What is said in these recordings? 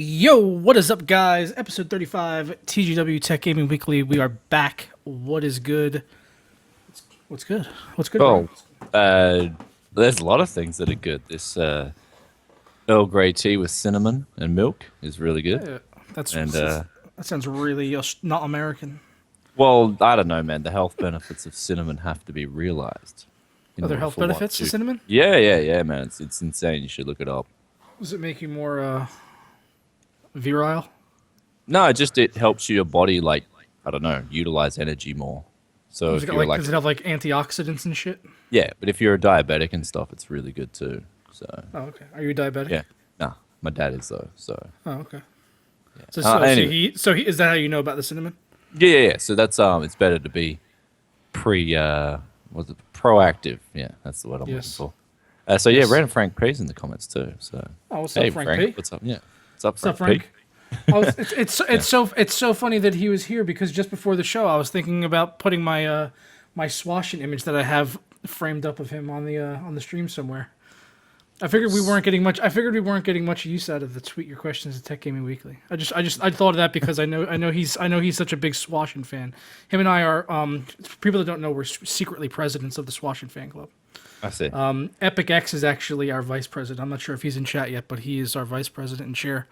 Yo, what is up, guys? Episode 35, TGW Tech Gaming Weekly. We are back. What is good? What's good? What's good, Oh, Brian? there's a lot of things that are good. This Earl Grey tea with cinnamon and milk is really good. Yeah, that's, And that's that sounds really not American. well, I don't know, man. The health benefits of cinnamon have to be realized in Other order health for one benefits to to. cinnamon? Yeah, man. It's insane. You should look it up. Does it make you more virile? No, it helps your body like I don't know utilize energy more. So Does it, if you're like does it have like antioxidants and shit? yeah, but if you're a diabetic and stuff, it's really good too. So Oh, okay. Are you diabetic? yeah, nah, my dad is though. So Oh, okay. yeah. So is that how you know about the cinnamon? Yeah. So that's it's better to be was it proactive? Yeah, that's the word I'm looking Yes. for. So yeah, Yes. Random Frank P's in the comments too. So Oh, what's hey up, Frank P? what's up? Yeah, what's up, What's up, Frank Frank? P? Oh, it's so funny that he was here because just before the show, I was thinking about putting my my swashing image that I have framed up of him on the stream somewhere. I figured we weren't getting much. I figured we weren't getting much use out of the tweet your questions at Tech Gaming Weekly. I thought of that because I know he's such a big Swashin fan. Him and I are for people that don't know, we're secretly presidents of the Swashin fan club. I see. Epic X is actually our vice president. I'm not sure if he's in chat yet, but he is our vice president and chair.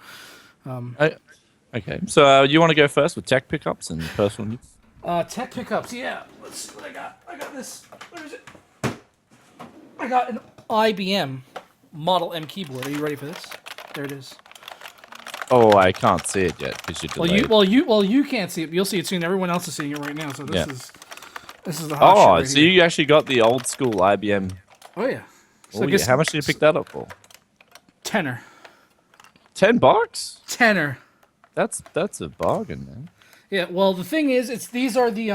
Okay, so you want to go first with tech pickups and personal news? Tech pickups, yeah. Let's see what I got. I got this. What is it? I got an IBM Model M keyboard. Are you ready for this? There it is. Oh, I can't see it yet because you're delayed. You can't see it. But you'll see it soon. Everyone else is seeing it right now. So Yeah. this is the hot shit Oh, right so here. you actually got the old school IBM. Oh yeah. So Oh, I yeah. guess How much did you pick that up for? tenner. $10? Tenner. That's a bargain, man. Yeah. Well, the thing is, these are the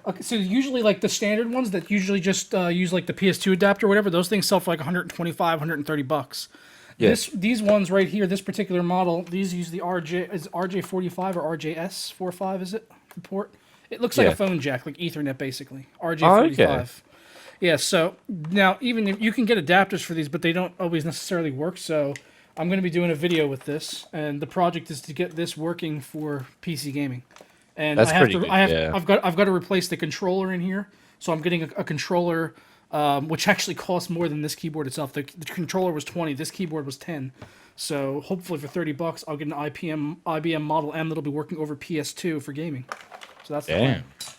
Okay, so usually like the standard ones that usually just use like the PS2 adapter or whatever, those things sell for like 125, 130 bucks. Yeah. These ones right here, this particular model, these use the RJ45 or RJS45, is it? The port. It looks like Yeah. a phone jack, like Ethernet basically. Oh, RJ45. Yeah, so now even if you can get adapters for these, but they don't always necessarily work, so I'm going to be doing a video with this, and the project is to get this working for PC gaming. And That's I have pretty to, good, I have, yeah. I've got to replace the controller in here. So I'm getting a controller, which actually costs more than this keyboard itself. The controller was 20. This keyboard was 10. So hopefully for 30 bucks, I'll get an IBM Model M that'll be working over PS2 for gaming. So that's the plan. Damn.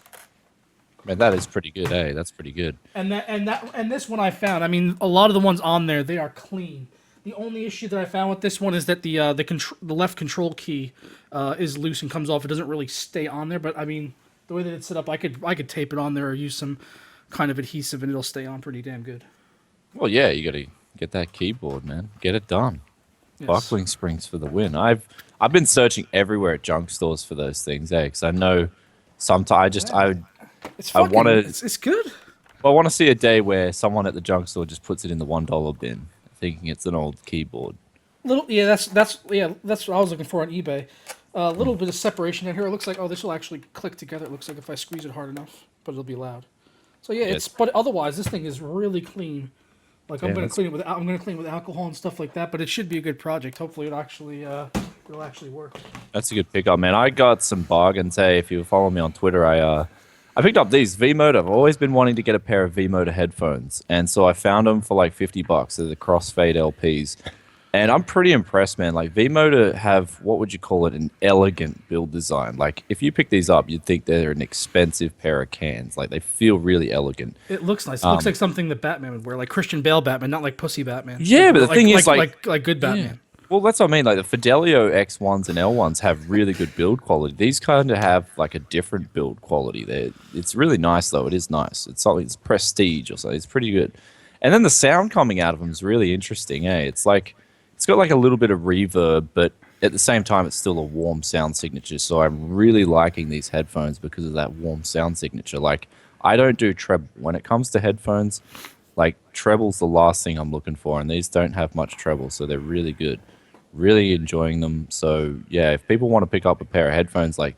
Man, that is pretty good, eh? That's pretty good. And this one I found. I mean, a lot of the ones on there, they are clean. The only issue that I found with this one is that the left control key is loose and comes off. It doesn't really stay on there, but I mean, the way that it's set up, I could tape it on there or use some kind of adhesive, and it'll stay on pretty damn good. Well, yeah, you got to get that keyboard, man. Get it done. Yes. Buckling springs for the win. I've been searching everywhere at junk stores for those things, eh? Because I know sometimes It's I fucking, wanna- it's good. I want to see a day where someone at the junk store just puts it in the $1 bin, thinking it's an old keyboard. That's what I was looking for on eBay. A little bit of separation in here. It looks like this will actually click together. It looks like if I squeeze it hard enough, but it'll be loud. So yeah, Yes. but otherwise this thing is really clean. Like I'm Yeah, gonna that's- clean it with alcohol and stuff like that. But it should be a good project. Hopefully it'll actually work. That's a good pickup, man. I got some bargains. Hey, if you follow me on Twitter, I picked up these V-Motor. I've always been wanting to get a pair of V-Motor headphones, and so I found them for like $50. They're the Crossfade LPs, and I'm pretty impressed, man. Like V-Motor have, what would you call it, an elegant build design. Like if you pick these up, you'd think they're an expensive pair of cans. Like they feel really elegant. It looks nice. It looks like something that Batman would wear, like Christian Bale Batman, not like pussy Batman. Yeah, but the thing is, like good Batman. Well, that's what I mean. Like the Fidelio X1s and L1s have really good build quality. These kind of have like a different build quality. It's really nice, though. It is nice. It's something. It's prestige or something. It's pretty good. And then the sound coming out of them is really interesting. Eh? It's got like a little bit of reverb, but at the same time, it's still a warm sound signature. So I'm really liking these headphones because of that warm sound signature. Like I don't do treble when it comes to headphones. Like treble's the last thing I'm looking for, and these don't have much treble, so they're really good. Really enjoying them. So yeah, if people want to pick up a pair of headphones, like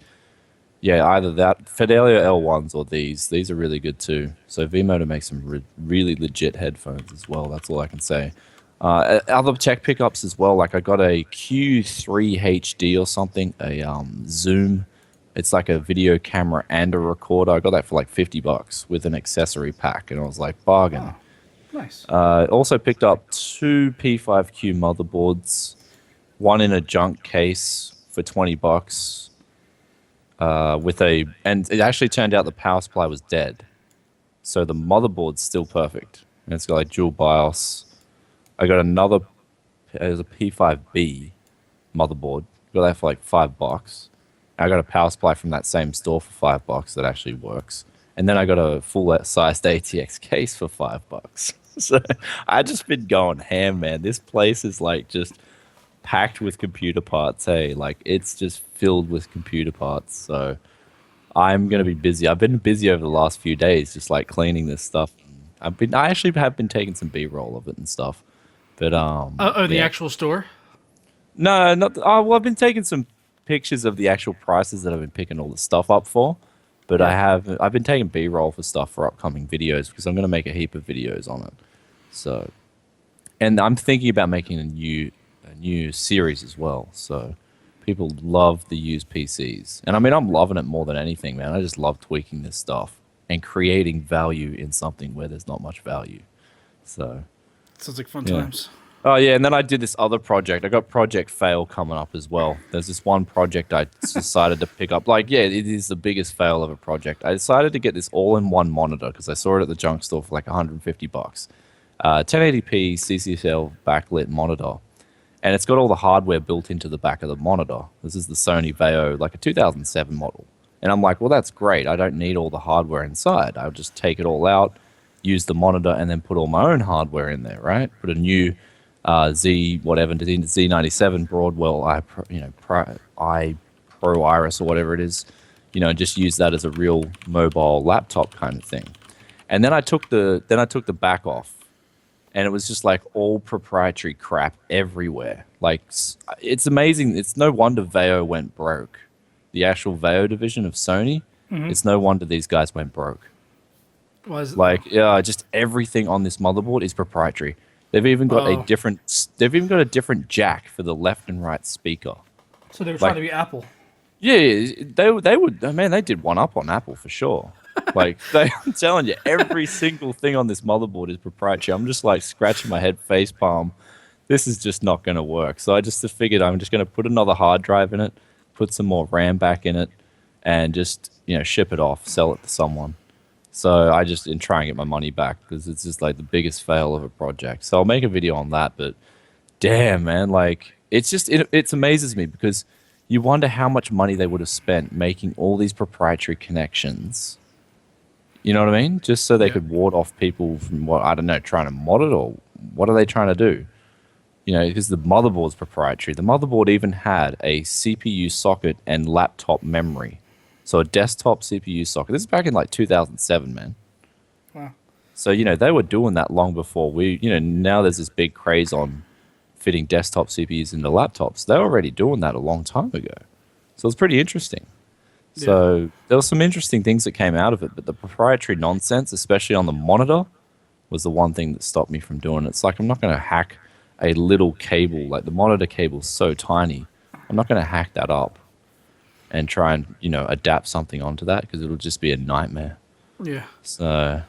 yeah, either that Fidelio L1s or these are really good too. So V-Motor makes some really legit headphones as well. That's all I can say. Other tech pickups as well. Like I got a Q3 HD or something, a Zoom. It's like a video camera and a recorder. I got that for like $50 with an accessory pack, and I was like, bargain. Oh, nice. Also picked up two P5Q motherboards, one in a junk case for $20. And it actually turned out the power supply was dead, so the motherboard's still perfect, and it's got like dual BIOS. I got another, it was a P5B motherboard. Got that for like $5. I got a power supply from that same store for $5 that actually works. And then I got a full-sized ATX case for $5. So I just been going ham, man. This place is like just packed with computer parts. Hey, like it's just filled with computer parts. So I'm gonna be busy. I've been busy over the last few days, just like cleaning this stuff. I actually have been taking some B-roll of it and stuff. But The actual store. no, not. Well, I've been taking some pictures of the actual prices that I've been picking all the stuff up for. But Yeah. I've been taking B-roll for stuff for upcoming videos because I'm going to make a heap of videos on it. So, and I'm thinking about making a new series as well. So, people love the used PCs, and I mean I'm loving it more than anything, man. I just love tweaking this stuff and creating value in something where there's not much value. So, Sounds like fun yeah. times. Oh yeah, and then I did this other project. I got Project Fail coming up as well. There's this one project I decided to pick up. Like, yeah, it is the biggest fail of a project. I decided to get this all-in-one monitor because I saw it at the junk store for like $150. 1080p CCL backlit monitor, and it's got all the hardware built into the back of the monitor. This is the Sony Vaio, like a 2007 model. And I'm like, well, that's great. I don't need all the hardware inside. I'll just take it all out, use the monitor, and then put all my own hardware in there, right? Put a new Z97 Broadwell I Pro Iris or whatever it is, just use that as a real mobile laptop kind of thing. And then I took the back off, and it was just like all proprietary crap everywhere. Like it's amazing. It's no wonder Vaio went broke. The actual Vaio division of Sony. It's no wonder these guys went broke. Just everything on this motherboard is proprietary. They've even got a different jack for the left and right speaker. So they were trying to be Apple. Yeah, they would. Man, they did one up on Apple for sure. Like I'm telling you, every single thing on this motherboard is proprietary. I'm just like scratching my head, face palm. This is just not going to work. So I just figured I'm just going to put another hard drive in it, put some more RAM back in it, and just ship it off, sell it to someone. So I just try and get my money back because it's just like the biggest fail of a project. So I'll make a video on that. But damn, man, like it amazes me because you wonder how much money they would have spent making all these proprietary connections. You know what I mean? Just so they could ward off people from trying to mod it, or what are they trying to do? Because the motherboard's proprietary. The motherboard even had a CPU socket and laptop memory. So a desktop CPU socket. This is back in like 2007, man. Wow. So, they were doing that long before now there's this big craze on fitting desktop CPUs into laptops. They were already doing that a long time ago. So it's pretty interesting. Yeah. So there were some interesting things that came out of it, but the proprietary nonsense, especially on the monitor, was the one thing that stopped me from doing it. It's like I'm not going to hack a little cable. Like the monitor cable is so tiny. I'm not going to hack that up and try and adapt something onto that because it'll just be a nightmare. Yeah. So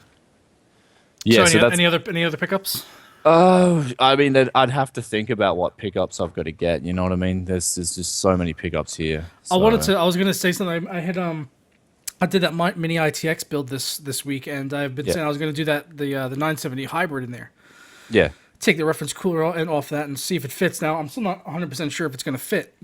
yeah. So that's any other pickups? Oh, I mean, I'd have to think about what pickups I've got to get. You know what I mean? There's just so many pickups here. So. I was gonna say something. I did that mini ITX build this week, and I've been saying I was gonna do the 970 hybrid in there. Yeah. Take the reference cooler and off that and see if it fits. Now I'm still not 100% sure if it's gonna fit.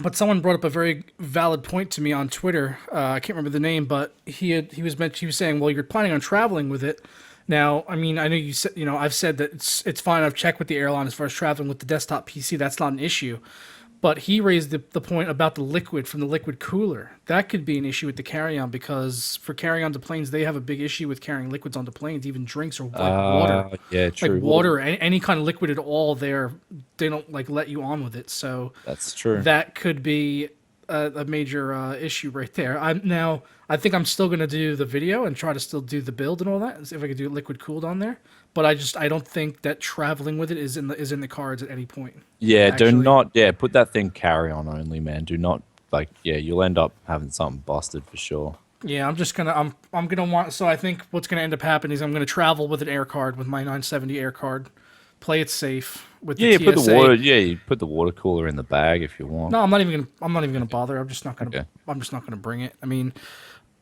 But someone brought up a very valid point to me on Twitter. I can't remember the name, but he was saying, well, you're planning on traveling with it. Now, I mean, I know you said, I've said that it's fine. I've checked with the airline as far as traveling with the desktop PC. That's not an issue. But he raised the point about the liquid from the liquid cooler. That could be an issue with the carry-on because for carry-on to planes, they have a big issue with carrying liquids onto planes, even drinks or water. Yeah, true. Like water, any kind of liquid at all there, they don't let you on with it. So that's true. That could be a major issue right there. I think I'm still gonna do the video and try to still do the build and all that. See if I can do liquid cooled on there. But I don't think that traveling with it is in the cards at any point. Yeah, Actually. do not. Yeah, put that thing carry on only, man. Do not like. Yeah, you'll end up having something busted for sure. Yeah, I'm gonna want. So I think what's gonna end up happening is I'm gonna travel with an air card with my 970 air card, play it safe with the TSA. Put the water. Yeah, you put the water cooler in the bag if you want. No, I'm not even gonna bother. I'm just not gonna bring it. I mean,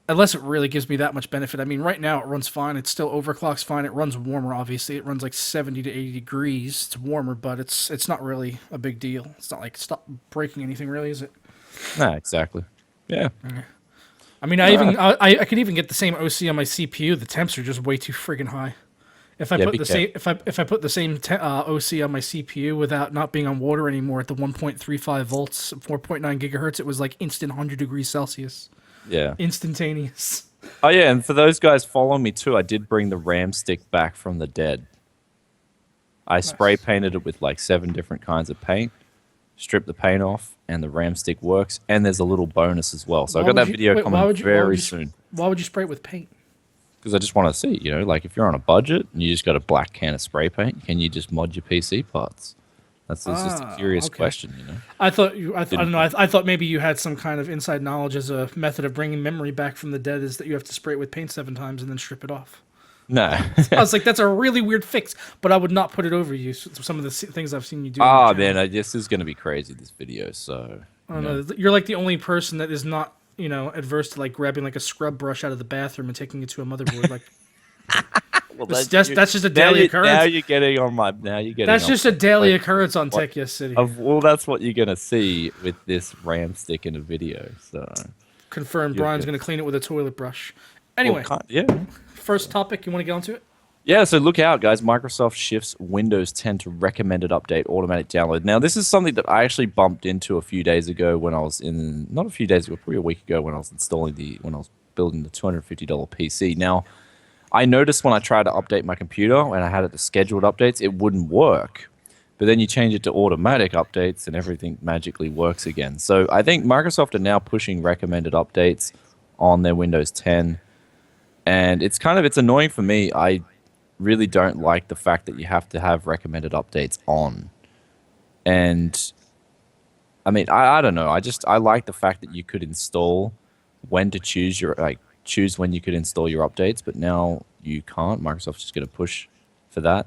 unless it really gives me that much benefit. I mean, right now it runs fine. It's still overclocks fine. It runs warmer. Obviously, it runs like 70 to 80 degrees. It's warmer, but it's not really a big deal. It's not like stop breaking anything, really, is it? Nah, exactly. Yeah. I mean, I could even get the same OC on my CPU. The temps are just way too friggin' high. If I put the same if I put the same OC on my CPU without not being on water anymore at the 1.35 volts, 4.9 gigahertz, it was like instant 100 degrees Celsius. Yeah. Instantaneous. Oh yeah, and for those guys following me too, I did bring the RAM stick back from the dead. I spray painted it with like 7 different kinds of paint. Stripped the paint off, and the RAM stick works. And there's a little bonus as well. So I got that video coming very soon. Why would you spray it with paint? Because I just want to see, like if you're on a budget and you just got a black can of spray paint, can you just mod your PC parts? That's just a curious question, I thought I don't know. I thought maybe you had some kind of inside knowledge as a method of bringing memory back from the dead is that you have to spray it with paint 7 times and then strip it off. No. I was like, that's a really weird fix, but I would not put it over you. Some of the things I've seen you do. Oh, man, this is going to be crazy, this video, so... I don't know. You're like the only person that is not, adverse to like grabbing like a scrub brush out of the bathroom and taking it to a motherboard. Like, well, that's just a daily occurrence. Now you're getting on my... That's just a daily occurrence on Tech Yes City. Well, that's what you're going to see with this RAM stick in a video, so... Confirmed, Brian's going to clean it with a toilet brush. Anyway, first topic, you want to get onto it? Yeah, so look out, guys. Microsoft shifts Windows 10 to recommended update automatic download. Now, this is something that I actually bumped into a few days ago when I was not a few days ago, probably a week ago when I was when I was building the $250 PC. Now, I noticed when I tried to update my computer and I had it to scheduled updates, it wouldn't work. But then you change it to automatic updates and everything magically works again. So I think Microsoft are now pushing recommended updates on their Windows 10. And it's annoying for me. I really don't like the fact that you have to have recommended updates on. And I mean, I don't know. I like the fact that you could install when to choose choose when you could install your updates, but now you can't. Microsoft's just going to push for that.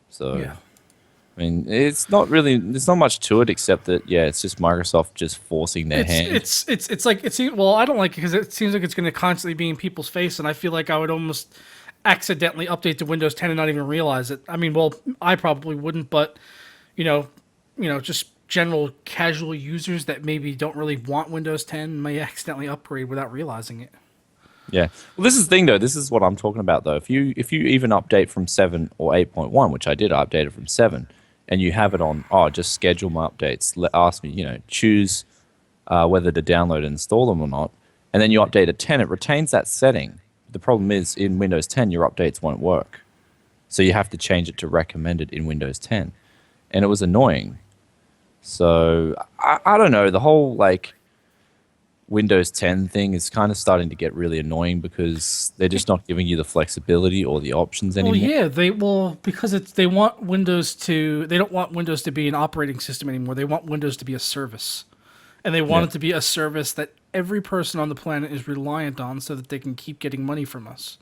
So yeah. I mean, there's not much to it except that it's just Microsoft just forcing their hand. It's like well, I don't like it because it seems like it's going to constantly be in people's face, and I feel like I would almost accidentally update to Windows 10 and not even realize it. I mean, well, I probably wouldn't, but just general casual users that maybe don't really want Windows 10 may accidentally upgrade without realizing it. Yeah. Well, this is the thing, though. This is what I'm talking about, though. If you even update from 7 or 8.1, which I did, I updated from 7, and you have it on, just schedule my updates. Ask me, choose whether to download and install them or not, and then you update at 10, it retains that setting. The problem is, in Windows 10, your updates won't work. So you have to change it to recommended in Windows 10. And it was annoying. So, I don't know. The whole, Windows 10 thing is kind of starting to get really annoying because they're just not giving you the flexibility or the options anymore. Well, yeah, because they want Windows they don't want Windows to be an operating system anymore. They want Windows to be a service. And they want it to be a service that every person on the planet is reliant on so that they can keep getting money from us.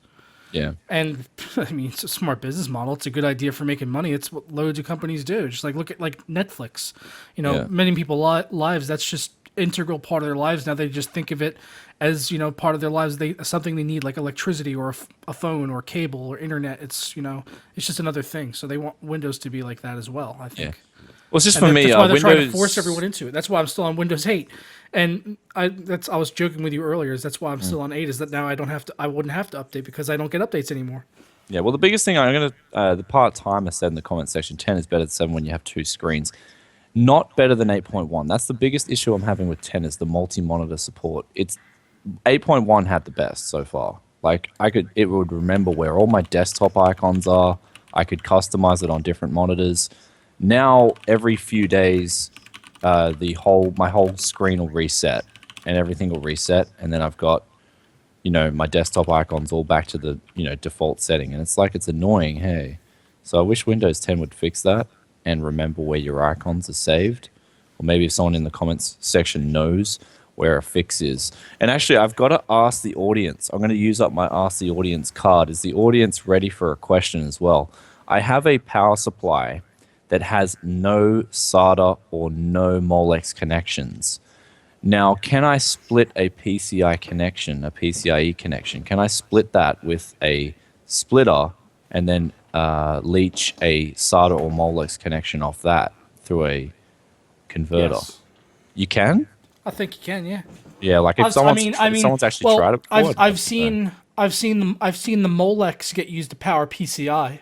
Yeah. And, I mean, it's a smart business model. It's a good idea for making money. It's what loads of companies do. Just look at Netflix. Many people lives, that's just integral part of their lives. Now they just think of it as, part of their lives. Something they need, like electricity or a phone or cable or internet. It's, it's just another thing. So they want Windows to be like that as well, I think. Yeah. Well, it's just for me. That's why they're trying to force everyone into it. That's why I'm still on Windows 8. And I was joking with you earlier. That's why I'm still on 8. Is that now I wouldn't have to update because I don't get updates anymore. Yeah. Well, the biggest thing the part timer said in the comment section, 10 is better than 7 when you have 2 screens. Not better than 8.1. That's the biggest issue I'm having with 10 is the multi-monitor support. 8.1 had the best so far. It would remember where all my desktop icons are. I could customize it on different monitors. Now, every few days, my whole screen will reset, and everything will reset, and then I've got, my desktop icons all back to the, default setting, and it's annoying, hey. So I wish Windows 10 would fix that and remember where your icons are saved, or maybe if someone in the comments section knows where a fix is. And actually, I've got to ask the audience. I'm going to use up my Ask the Audience card. Is the audience ready for a question as well? I have a power supply that has no SATA or no Molex connections. Now, can I split a PCIe connection? Can I split that with a splitter and then leech a SATA or Molex connection off that through a converter? Yes. You can? I think you can, yeah. Yeah, like if someone's actually tried it before. I've seen the Molex get used to power PCI,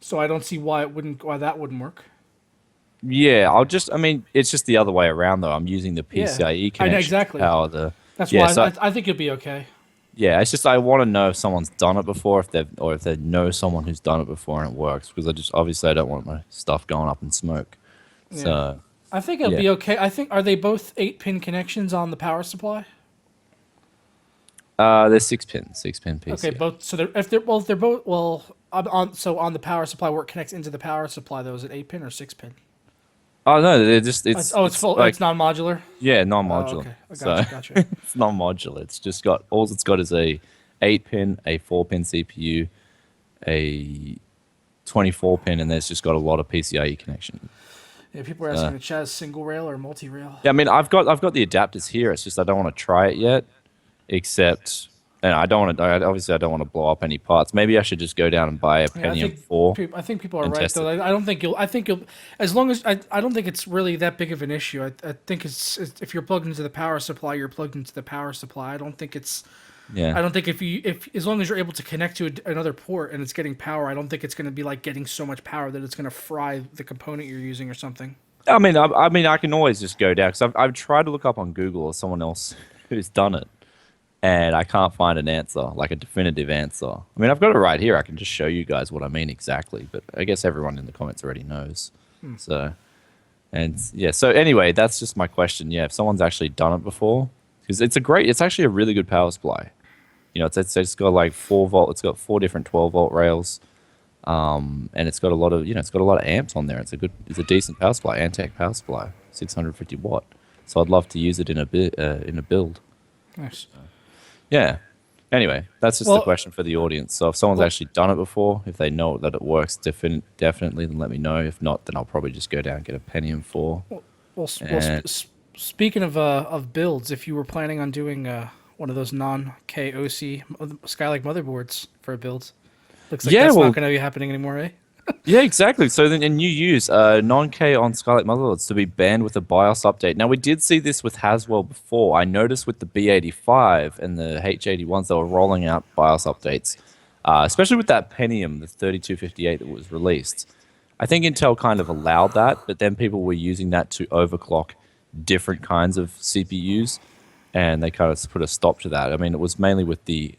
so I don't see why that wouldn't work. Yeah, it's just the other way around though. I'm using the PCIe connection to power the. That's why I think it'd be okay. Yeah, it's just I want to know if someone's done it before, if they know someone who's done it before and it works, because obviously I don't want my stuff going up in smoke. Yeah. So. I think it'll be okay. Are they both 8-pin connections on the power supply? They're 6-pin PCI. Okay, both. So on the power supply where it connects into the power supply, though, is it 8-pin or 6-pin? Oh no, they're just it's full. Like, it's non-modular. Yeah, non-modular. Oh, okay. Gotcha. It's non-modular. It's just got it's got is a 8-pin, a 4-pin CPU, a 24-pin, and there's just got a lot of PCIe connection. Yeah, people are asking in the chat, single rail or multi-rail? Yeah, I mean, I've got the adapters here. It's just I don't want to try it yet, and I don't want to. Obviously, I don't want to blow up any parts. Maybe I should just go down and buy a Pentium 4. I think people are right though. I don't think you'll. As long as I don't think it's really that big of an issue. I think it's if you're plugged into the power supply, you're plugged into the power supply. I don't think it's. Yeah. I don't think if as long as you're able to connect to another port and it's getting power, I don't think it's going to be like getting so much power that it's going to fry the component you're using or something. I mean, I can always just go down because I've tried to look up on Google or someone else who's done it, and I can't find an answer, like a definitive answer. I mean, I've got it right here. I can just show you guys what I mean exactly, but I guess everyone in the comments already knows. So, and yeah. So anyway, that's just my question. Yeah, if someone's actually done it before, because it's actually a really good power supply. It's got like 4 volt. It's got 4 different 12-volt rails, and it's got a lot of amps on there. It's a decent power supply, Antec power supply, 650 watt. So I'd love to use it in a build. Nice. Yeah. Anyway, that's just the question for the audience. So if someone's actually done it before, if they know that it works, definitely, then let me know. If not, then I'll probably just go down and get a Pentium 4. Speaking of builds, if you were planning on doing one of those non-KOC Skylake motherboards for a build. Looks like that's not going to be happening anymore, eh? Yeah, exactly. So then, and you use non-K on Skylake motherboards to be banned with a BIOS update. Now, we did see this with Haswell before. I noticed with the B85 and the H81s, they were rolling out BIOS updates, especially with that Pentium, the 3258 that was released. I think Intel kind of allowed that, but then people were using that to overclock different kinds of CPUs. And they kind of put a stop to that. I mean, it was mainly with the,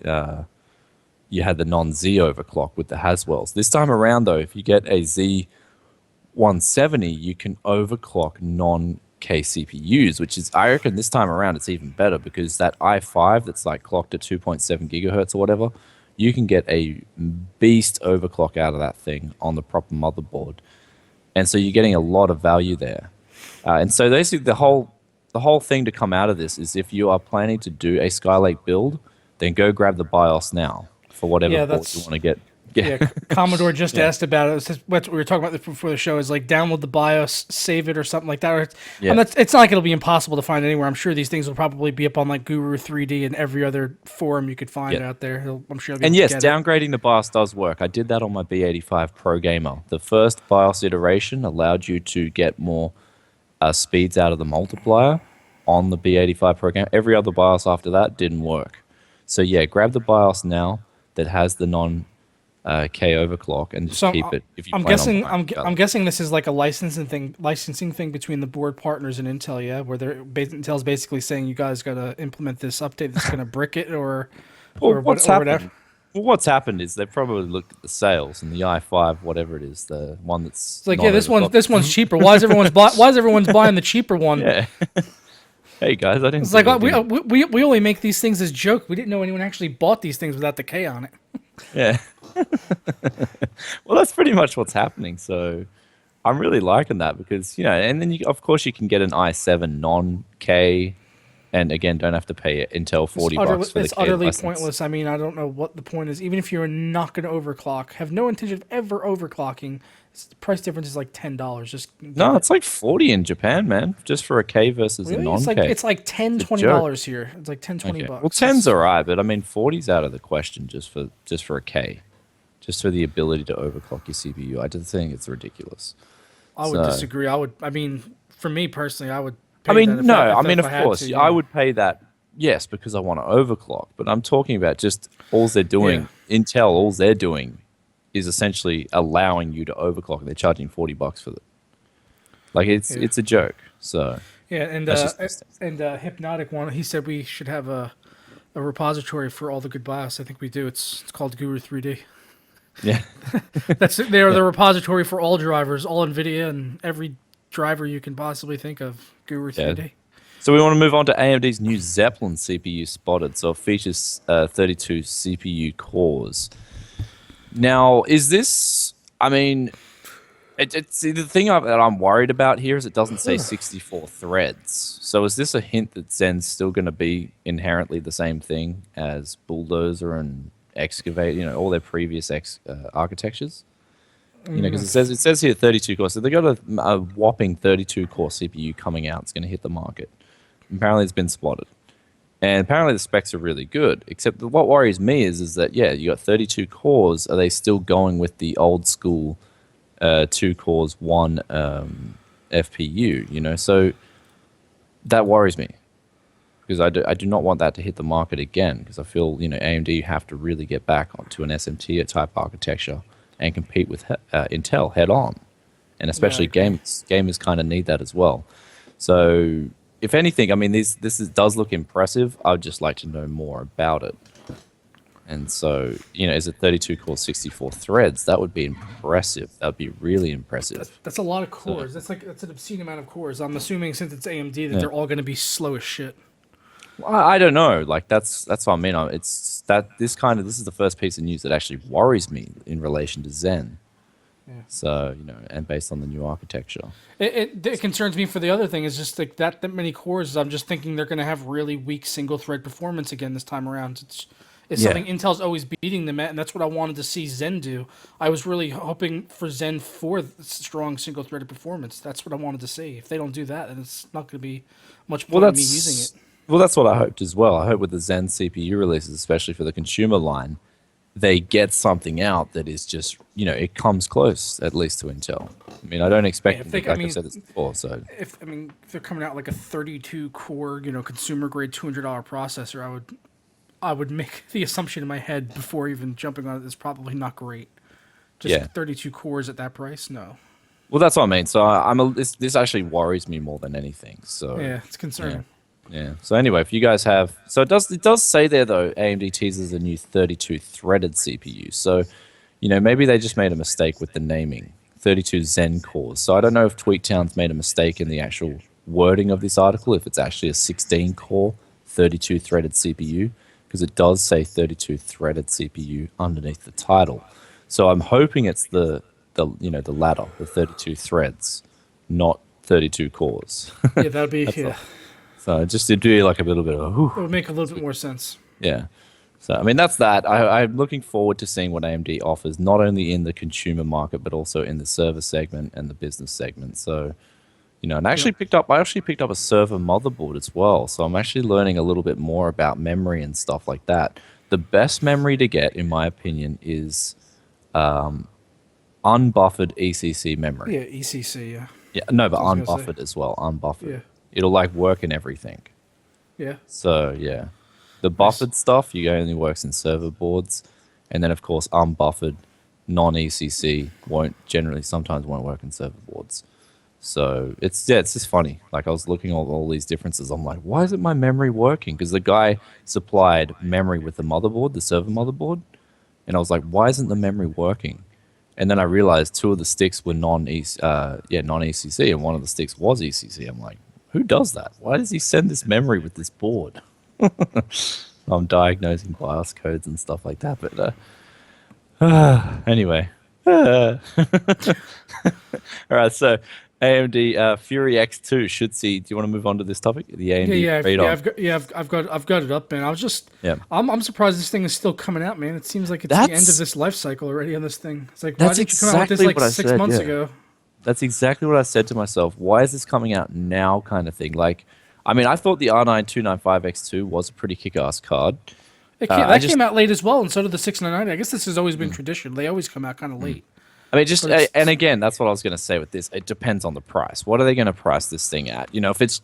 you had the non-Z overclock with the Haswells. This time around, though, if you get a Z170, you can overclock non-K CPUs, which is, I reckon this time around, it's even better because that i5 that's like clocked at 2.7 gigahertz or whatever, you can get a beast overclock out of that thing on the proper motherboard. And so you're getting a lot of value there. And so basically the whole thing to come out of this is if you are planning to do a Skylake build, then go grab the BIOS now for whatever board you want to get. Yeah, Commodore just asked about it. It's what we were talking about before the show is like download the BIOS, save it or something like that. It's not like it'll be impossible to find anywhere. I'm sure these things will probably be up on like Guru 3D and every other forum you could find out there. I'm sure. And yes, downgrading the BIOS does work. I did that on my B85 Pro Gamer. The first BIOS iteration allowed you to get more speeds out of the multiplier on the B85 Pro Gamer. Every other BIOS after that didn't work. So yeah, grab the BIOS now that has the non K overclock and just keep it. If you I'm guessing this is like a licensing thing between the board partners and Intel, yeah, where Intel's basically saying you guys got to implement this update that's going to brick it or whatever. Well, what's happened is they probably looked at the sales and the i5, whatever it is, the one that's it's like this one's cheaper. Why is everyone's buying the cheaper one? Yeah. Hey guys, I didn't It's do like anything. we only make these things as joke. We didn't know anyone actually bought these things without the K on it. Yeah. Well, that's pretty much what's happening. So I'm really liking that because, and then of course you can get an i7 non-K, and again, don't have to pay Intel $40 for the It's K utterly license. pointless. I mean, I don't know what the point is. Even if you're not going to overclock, have no intention of ever overclocking. The price difference is like $10. Just give No, it. it's like 40 in Japan, man, just for a K versus a Really? non-K. It's like 10 It's a $20 joke. here. It's like 10 20 Okay. Well, bucks. 10's alright, but I mean 40's out of the question just for a K. Just for the ability to overclock your CPU. I just think it's ridiculous. I would So, disagree. I mean, for me personally, I would I pay that mean, no, I mean, if I of had course, to. You I know? would pay that, yes, because I want to overclock. But I'm talking about just all they're Yeah. doing, Intel, all they're doing is essentially allowing you to overclock. They're charging $40 for it. Like, Yeah. it's a joke. So, Yeah. that's just my stance. Hypnotic one. He said we should have a repository for all the good BIOS. I think we do. It's called Guru 3D. Yeah. They are Yeah. the repository for all drivers, all NVIDIA and every driver you can possibly think of. Guru Yeah. 3D. So we want to move on to AMD's new Zeppelin CPU spotted. So it features 32 CPU cores. Now, is this? I mean, see, the thing that I'm worried about here is it doesn't say 64 threads. So is this a hint that Zen's still going to be inherently the same thing as Bulldozer and Excavate? All their previous architectures. Because it says here 32 cores. So they got a whopping 32 core CPU coming out. It's going to hit the market. Apparently, it's been spotted. And apparently the specs are really good. Except that what worries me is that, yeah, you got 32 cores. Are they still going with the old school 2 cores, 1 FPU? So that worries me. Because I do not want that to hit the market again. Because I feel, AMD have to really get back onto an SMT type architecture and compete with Intel head on. And especially gamers kind of need that as well. So if anything, I mean, does look impressive. I'd just like to know more about it. And so, is it 32 core, 64 threads? That would be impressive. That would be really impressive. That's a lot of cores. That's an obscene amount of cores. I'm assuming since it's AMD that Yeah. they're all going to be slow as shit. I don't know. Like that's what I mean. It's that this is the first piece of news that actually worries me in relation to Zen. Yeah. So and based on the new architecture. It concerns me for the other thing is just like that many cores. I'm just thinking they're going to have really weak single thread performance again this time around. It's something Intel's always beating them at, and that's what I wanted to see Zen do. I was really hoping for Zen for strong single threaded performance. That's what I wanted to see. If they don't do that, then it's not going to be much point in me using it. Well, that's what I hoped as well. I hope with the Zen CPU releases, especially for the consumer line, they get something out that is just, it comes close at least to Intel. I mean, I don't expect, I've said this before, so. If they're coming out like a 32 core, consumer grade $200 processor, I would make the assumption in my head before even jumping on it is probably not great. Just 32 cores at that price, no. Well, that's what I mean. So this actually worries me more than anything. So yeah, it's concerning. Yeah. So anyway, if you guys have, so it does say there though, AMD teases a new 32 threaded CPU. So, maybe they just made a mistake with the naming, 32 Zen cores. So I don't know if Tweaktown's made a mistake in the actual wording of this article, if it's actually a 16 core, 32 threaded CPU, because it does say 32 threaded CPU underneath the title. So I'm hoping it's the latter, the 32 threads, not 32 cores. Yeah, that would be So just to do like a little bit of it would make a little bit more sense. yeah. So I mean that's that. I'm looking forward to seeing what AMD offers, not only in the consumer market but also in the server segment and the business segment. So, and I actually picked up a server motherboard as well. So I'm actually learning a little bit more about memory and stuff like that. The best memory to get, in my opinion, is unbuffered ECC memory. Yeah, ECC. Yeah. Yeah, no, but That's what I was gonna unbuffered as well. Unbuffered. Yeah. It'll like work in everything. Yeah. So yeah, the buffered stuff only works in server boards, and then of course unbuffered non-ECC sometimes won't work in server boards. So it's just funny. Like I was looking at all these differences. I'm like, why isn't my memory working? Because the guy supplied memory with the motherboard, the server motherboard, and I was like, why isn't the memory working? And then I realized 2 of the sticks were non-ECC, and one of the sticks was ECC. I'm like, Who does that? Why does he send this memory with this board? I'm diagnosing BIOS codes and stuff like that, but anyway. All right, so AMD Fury X2 should see. Do you want to move on to this topic? The Yeah, AMD yeah, radar. I've got it up, man. I was just, Yeah. I'm surprised this thing is still coming out, man. It seems like it's the end of this life cycle already on this thing. It's like, why That's didn't you come out with this exactly like what I 6 months said, yeah. ago? That's exactly what I said to myself. Why is this coming out now, kind of thing? Like, I mean, I thought the R9 295X2 was a pretty kick-ass card. That came out late as well, and so did the 690. I guess this has always been tradition. They always come out kind of late. I mean, just But and again, that's what I was going to say with this. It depends on the price. What are they going to price this thing at? You know, if it's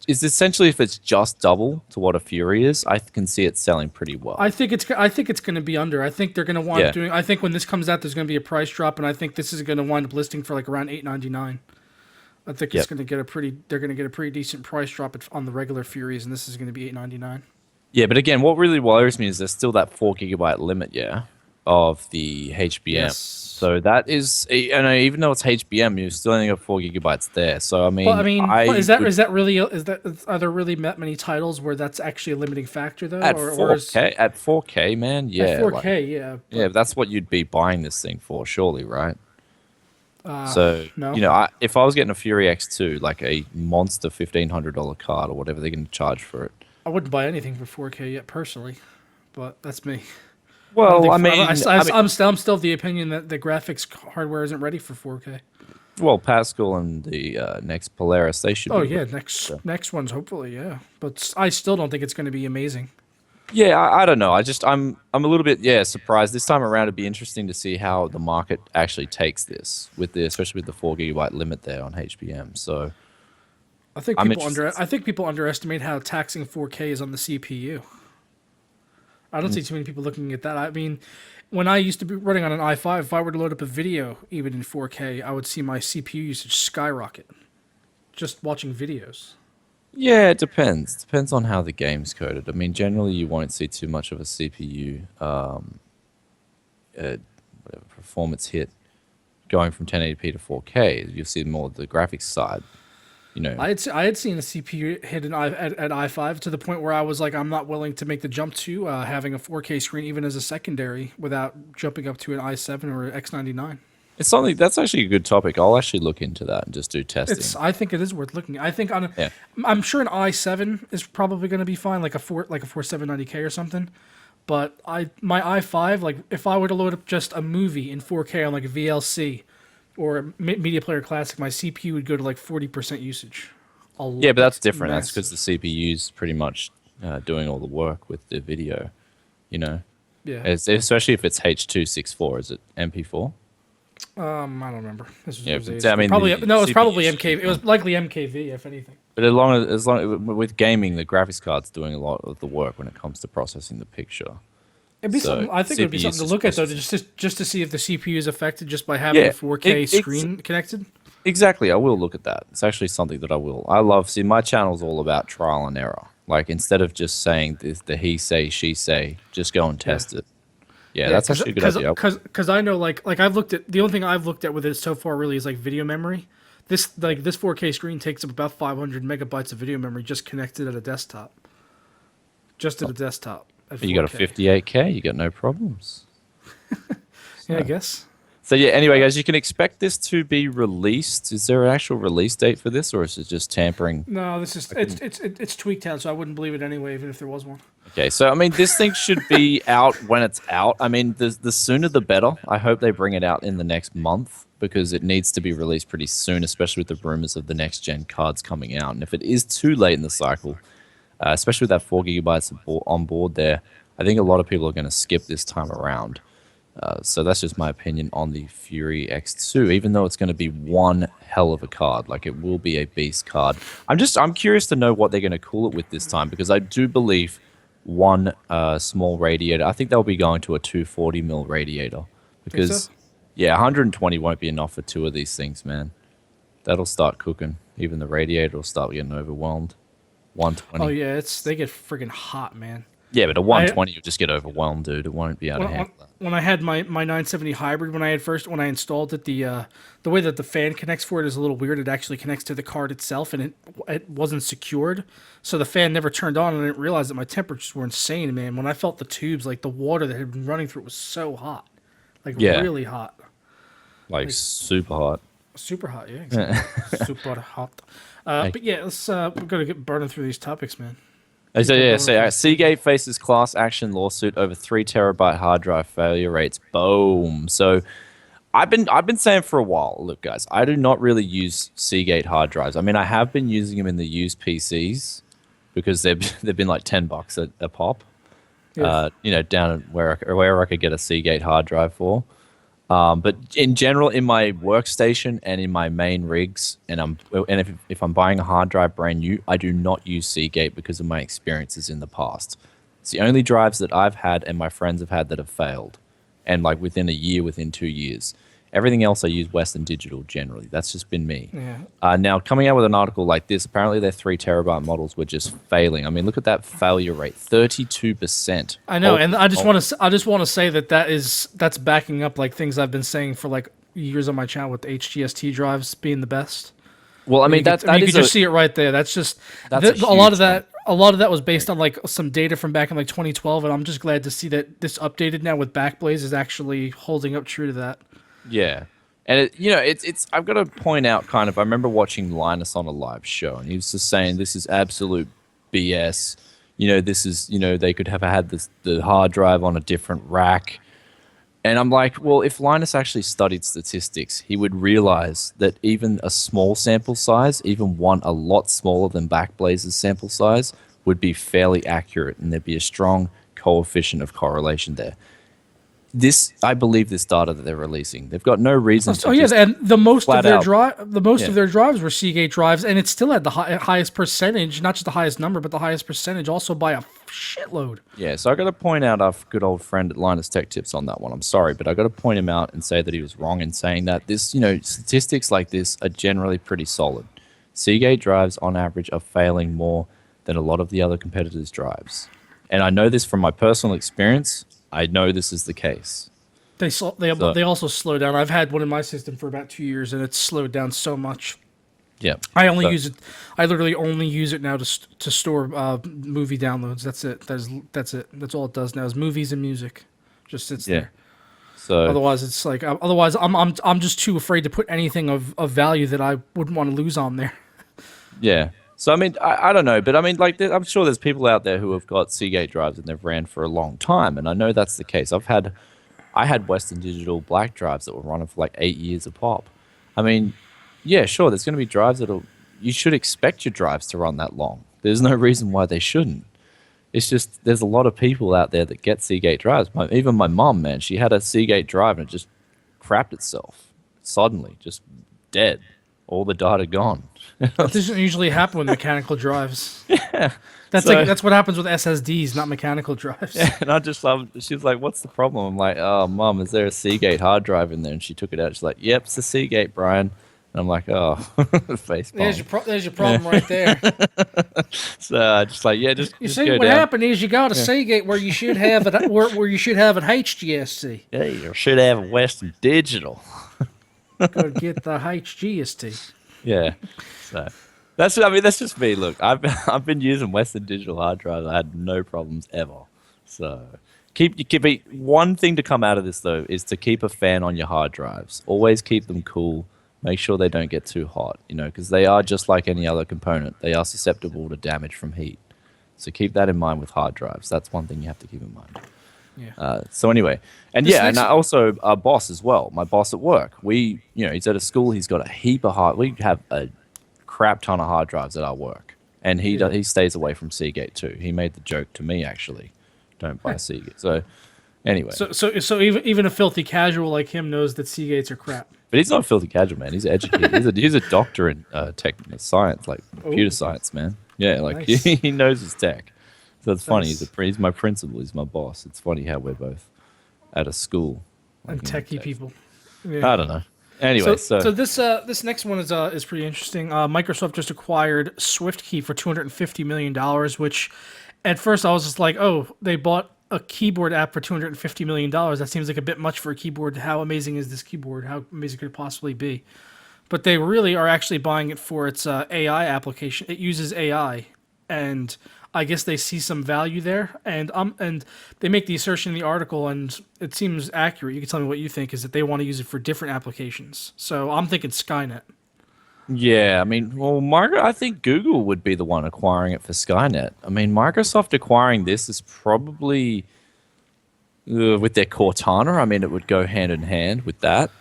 just double to what a Fury is, I can see it selling pretty well. I think it's going to be under. I think they're going to want Yeah. doing. I think when this comes out, there's going to be a price drop, and I think this is going to wind up listing for like around $899. I think it's Yep. going to get a pretty. They're going to get a pretty decent price drop on the regular Furies, and this is going to be $899. Yeah, but again, what really worries me is there's still that 4 GB limit, of the HBM. Yes. So that is, and even though it's HBM, you still only got 4 GB there. So I mean, Well, I mean, is would- that really are there really that many titles where that's actually a limiting factor though? at or is, 4K? At 4K, man, yeah, at 4K, yeah. yeah, that's what you'd be buying this thing for, surely, right? So no. you know, if I was getting a Fury X2, like a monster $1,500 card or whatever they're going to charge for it. I wouldn't buy anything for 4K yet personally, but that's me. Well, I think- mean, I'm still of the opinion that the graphics hardware isn't ready for 4K. well, Pascal and the next Polaris, they should. Oh be yeah, ready. next one's hopefully, yeah. But I still don't think it's going to be amazing. Yeah, I don't know. I'm a little bit surprised this time around. It'd be interesting to see how the market actually takes this especially with the 4 GB limit there on HBM. So I think I'm people underestimate how taxing 4K is on the CPU. I don't see too many people looking at that. I mean, when I used to be running on an i5, if I were to load up a video even in 4K, I would see my CPU usage skyrocket just watching videos. yeah, it depends. Depends on how the game's coded. I mean, generally you won't see too much of a CPU performance hit going from 1080p to 4K. You'll see more of the graphics side. You know, I had seen a CPU hit at i5 to the point where I was like, I'm not willing to make the jump to having a 4K screen even as a secondary without jumping up to an i7 or X99. it's something that's actually a good topic. I'll actually look into that and just do testing. I think it is worth looking. I think Yeah. I'm sure an i7 is probably going to be fine, like a 4790K or something. But my i5, like if I were to load up just a movie in 4K on like a VLC or a Media Player Classic, my CPU would go to like 40% usage. Yeah, but that's different. That's Massive. because the CPU's pretty much doing all the work with the video. You know, Yeah. especially if it's H.264. Is it MP4? I don't remember. This was, Yeah, it was but ages. I mean, probably the no. It was probably CPU MKV. It was likely MKV, if anything. But as long with gaming, the graphics card's doing a lot of the work when it comes to processing the picture. It'd be So, something. I think it would be CPU something to is look at though, processing. just to see if the CPU is affected just by having Yeah, a 4K it's- screen connected. Exactly, I will look at that. It's actually something that I will. I love. See, my channel's all about trial and error. Like instead of just saying the he say she say, just go and test it. Yeah, that's actually a good idea. Because I know like I've looked at the only thing I've looked at with it so far really is like video memory. This 4K screen takes up about 500 megabytes of video memory just connected at a desktop. Just at a desktop. At You got a 4K. 58K, you got no problems. Yeah, I guess. So yeah, anyway, guys, you can expect this to be released. Is there an actual release date for this, or is it just tampering? No, this is it's tweaked out, so I wouldn't believe it anyway, even if there was one. Okay, so I mean, this thing should be out when it's out. I mean, the sooner the better. I hope they bring it out in the next month because it needs to be released pretty soon, especially with the rumors of the next gen cards coming out. And if it is too late in the cycle, especially with that 4 gigabytes on board there, I think a lot of people are going to skip this time around. So that's just my opinion on the Fury X2, even though it's going to be one hell of a card. Like, it will be a beast card. I'm curious to know what they're going to cool it with this time, because I do believe one small radiator, I think they'll be going to a 240mm radiator. Because, so? yeah, 120 won't be enough for two of these things, man. That'll start cooking. Even the radiator will start getting overwhelmed. 120. Oh yeah, they get friggin' hot, man. Yeah, but a 120 you'll just get overwhelmed, dude. It won't be able to handle that. When I had my 970 hybrid, when I installed it, the way that the fan connects for it is a little weird. It actually connects to the card itself, and it wasn't secured, so the fan never turned on. And I didn't realize that my temperatures were insane, man. When I felt the tubes, like the water that had been running through it was so hot, like really hot, like super hot. super hot. Yeah, exactly. Super hot. But yeah, let's we're gonna get burning through these topics, man. Seagate faces class action lawsuit over 3 terabyte hard drive failure rates. Boom. So I've been saying for a while, look guys, I do not really use Seagate hard drives. I mean, I have been using them in the used PCs because they've been like $10 a pop. Yeah. Down where I could get a Seagate hard drive for. But in general, in my workstation and in my main rigs, if I'm buying a hard drive brand new, I do not use Seagate because of my experiences in the past. It's the only drives that I've had and my friends have had that have failed, and like within a year, within 2 years. Everything else I use Western Digital generally. That's just been me. Yeah. Now coming out with an article like this, apparently their 3 terabyte models were just failing. I mean, look at that failure rate, 32%. I know, and I just want to say that's backing up like things I've been saying for like years on my channel with the HGST drives being the best. Well, I mean, you could just see it right there. That's just a lot of that. A lot of that was based on like some data from back in like 2012, and I'm just glad to see that this updated now with Backblaze is actually holding up true to that. Yeah. And it's I've got to point out I remember watching Linus on a live show, and he was just saying this is absolute BS. This is, they could have had the hard drive on a different rack. And I'm like, well, if Linus actually studied statistics, he would realize that even a small sample size, even one a lot smaller than Backblaze's sample size, would be fairly accurate, and there'd be a strong coefficient of correlation there. I believe this data that they're releasing, they've got no reason to. Oh yeah, and the most of their of their drives were Seagate drives, and it still had the highest percentage, not just the highest number, but the highest percentage, also by a shitload. Yeah, so I got to point out our good old friend at Linus Tech Tips on that one. I'm sorry, but I got to point him out and say that he was wrong in saying that this, statistics like this are generally pretty solid. Seagate drives, on average, are failing more than a lot of the other competitors' drives, and I know this from my personal experience. I know this is the case. They also slow down. I've had one in my system for about 2 years, and it's slowed down so much. Yeah, I use it. I literally only use it now to store movie downloads. That's it. That's it. That's all it does now is movies and music. Just sits there. So otherwise, it's like I'm just too afraid to put anything of value that I wouldn't want to lose on there. Yeah. So, I mean, I don't know, but I mean, like, I'm sure there's people out there who have got Seagate drives and they've ran for a long time, and I know that's the case. I had Western Digital black drives that were running for like 8 years a pop. I mean, yeah, sure, there's going to be drives you should expect your drives to run that long. There's no reason why they shouldn't. It's just, there's a lot of people out there that get Seagate drives. Even my mom, man, she had a Seagate drive and it just crapped itself suddenly, just dead. All the data gone. That doesn't usually happen with mechanical drives. Yeah, that's what happens with SSDs, not mechanical drives. Yeah, and I just love. She was like, "What's the problem?" I'm like, "Oh, Mom, is there a Seagate hard drive in there?" And she took it out. She's like, "Yep, it's a Seagate, Brian." And I'm like, "Oh, face palm." There's your problem right there. So I just like, yeah, just you see go what down. happened is you got a Seagate where you should have it where you should have an HGST. Yeah, you should have a Western Digital. Go get the HGST. Yeah, so that's just me. Look, I've been using Western Digital hard drives. I had no problems ever. So one thing to come out of this though is to keep a fan on your hard drives. Always keep them cool. Make sure they don't get too hot. Because they are just like any other component. They are susceptible to damage from heat. So keep that in mind with hard drives. That's one thing you have to keep in mind. Yeah. So anyway, and also our boss as well. My boss at work. He's at a school. He's got a heap of we have a crap ton of hard drives at our work, and he stays away from Seagate too. He made the joke to me actually, don't buy Seagate. So anyway, so even a filthy casual like him knows that Seagates are crap. But he's not a filthy casual, man. He's educated. he's a doctor in science, like computer science, man. Yeah, like nice. He knows his tech. So it's funny. He's my principal. He's my boss. It's funny how we're both at a school. And techie people. Yeah. I don't know. Anyway, so this next one is pretty interesting. Microsoft just acquired Swiftkey for $250 million, which at first I was just like, oh, they bought a keyboard app for $250 million. That seems like a bit much for a keyboard. How amazing is this keyboard? How amazing could it possibly be? But they really are actually buying it for its AI application. It uses AI, and I guess they see some value there. And they make the assertion in the article, and it seems accurate. You can tell me what you think. Is that they want to use it for different applications? So I'm thinking Skynet. Yeah, I mean, well, I think Google would be the one acquiring it for Skynet. I mean, Microsoft acquiring this is probably with their Cortana. I mean, it would go hand in hand with that.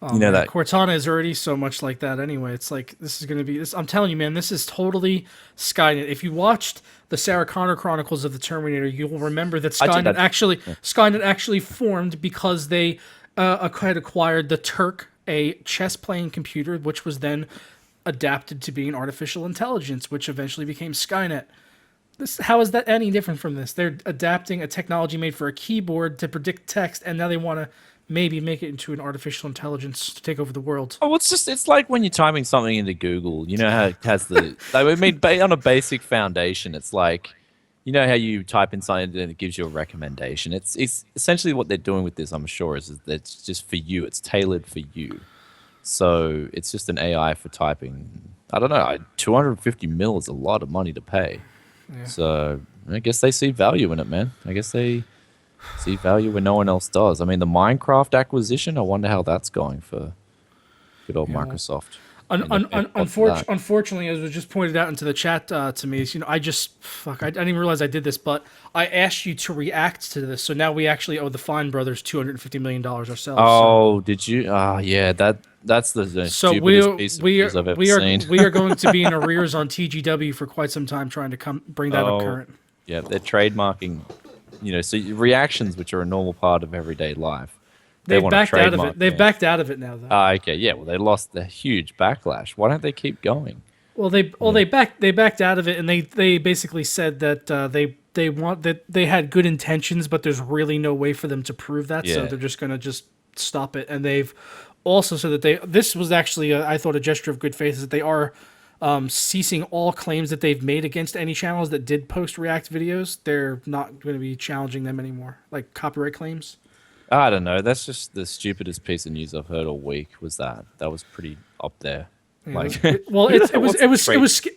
Oh, You know man, that. Cortana is already so much like that anyway. It's like this is going to be this. I'm telling you, man, this is totally Skynet. If you watched the Sarah Connor Chronicles of the Terminator, you'll remember that Skynet actually formed because they had acquired the Turk, a chess playing computer, which was then adapted to being artificial intelligence, which eventually became Skynet. How is that any different from this? They're adapting a technology made for a keyboard to predict text, and now they want to maybe make it into an artificial intelligence to take over the world. Oh, it's like when you're typing something into Google. You know how it has I mean, on a basic foundation, it's like, you know how you type in something and it gives you a recommendation. It's essentially what they're doing with this. I'm sure is that it's just for you. It's tailored for you. So it's just an AI for typing. I don't know. 250 mil is a lot of money to pay. Yeah. So I guess they see value in it, man. I guess they see value when no one else does. I mean, the Minecraft acquisition, I wonder how that's going for good old Microsoft. Unfortunately, as was just pointed out into the chat to me, is, I didn't even realize I did this, but I asked you to react to this, so now we actually owe the Fine Brothers $250 million ourselves. Oh, did you? Yeah, that's the stupidest piece of news I've ever seen. We are going to be in arrears on TGW for quite some time trying to bring that up current. Yeah, they're trademarking, so reactions, which are a normal part of everyday life. They've backed out of it. They've backed out of it now, though. Okay, yeah. Well, they lost the huge backlash. Why don't they keep going? Well, they backed out of it, and they basically said that they had good intentions, but there's really no way for them to prove that, so they're just gonna stop it. And they've also said that this was actually I thought a gesture of good faith, is that they are ceasing all claims that they've made against any channels that did post React videos. They're not going to be challenging them anymore, like copyright claims. I don't know. That's just the stupidest piece of news I've heard all week. That was pretty up there. Well, it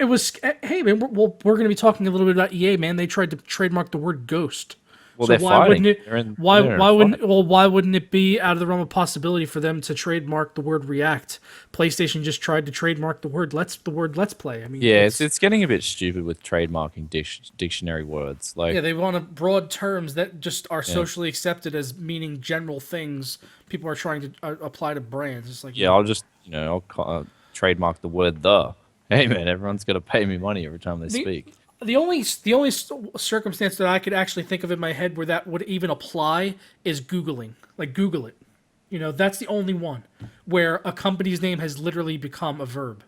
was. Hey man, we're going to be talking a little bit about EA, man. They tried to trademark the word ghost. Well, so why fighting. Why wouldn't it be out of the realm of possibility for them to trademark the word React? PlayStation just tried to trademark the word Let's Play. I mean, it's getting a bit stupid with trademarking dictionary words. They want broad terms that just are socially accepted as meaning general things. People are trying to apply to brands. It's like I'll just I'll trademark the word the. Hey man, everyone's got to pay me money every time they speak. The only circumstance that I could actually think of in my head where that would even apply is Googling. Like, Google it. That's the only one where a company's name has literally become a verb.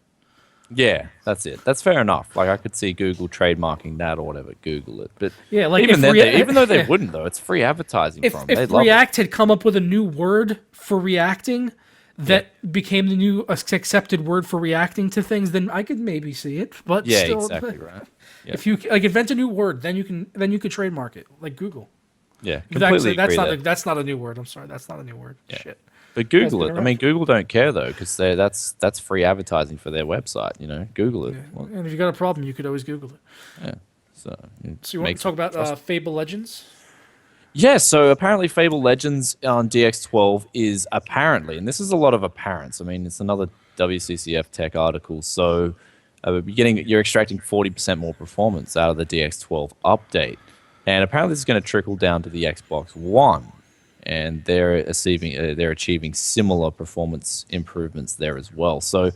Yeah, that's it. That's fair enough. Like, I could see Google trademarking that or whatever. Google it. But yeah, like even though they wouldn't, though, it's free advertising from them. If React had come up with a new word for reacting that became the new accepted word for reacting to things, then I could maybe see it. But still, exactly right. Yeah. If you invent a new word, then you could trademark it, like Google. Yeah, completely that's not a new word. I'm sorry, that's not a new word. Yeah. Shit. But Google it. I mean, Google don't care though, because that's free advertising for their website. Google it. Yeah. Well, and if you got a problem, you could always Google it. Yeah. So you want to talk about Fable Legends? Yeah, so apparently Fable Legends on DX12 is apparently, and this is a lot of apparents. I mean, it's another WCCF Tech article. So you're extracting 40% more performance out of the DX12 update. And apparently this is going to trickle down to the Xbox One. And they're achieving similar performance improvements there as well. So,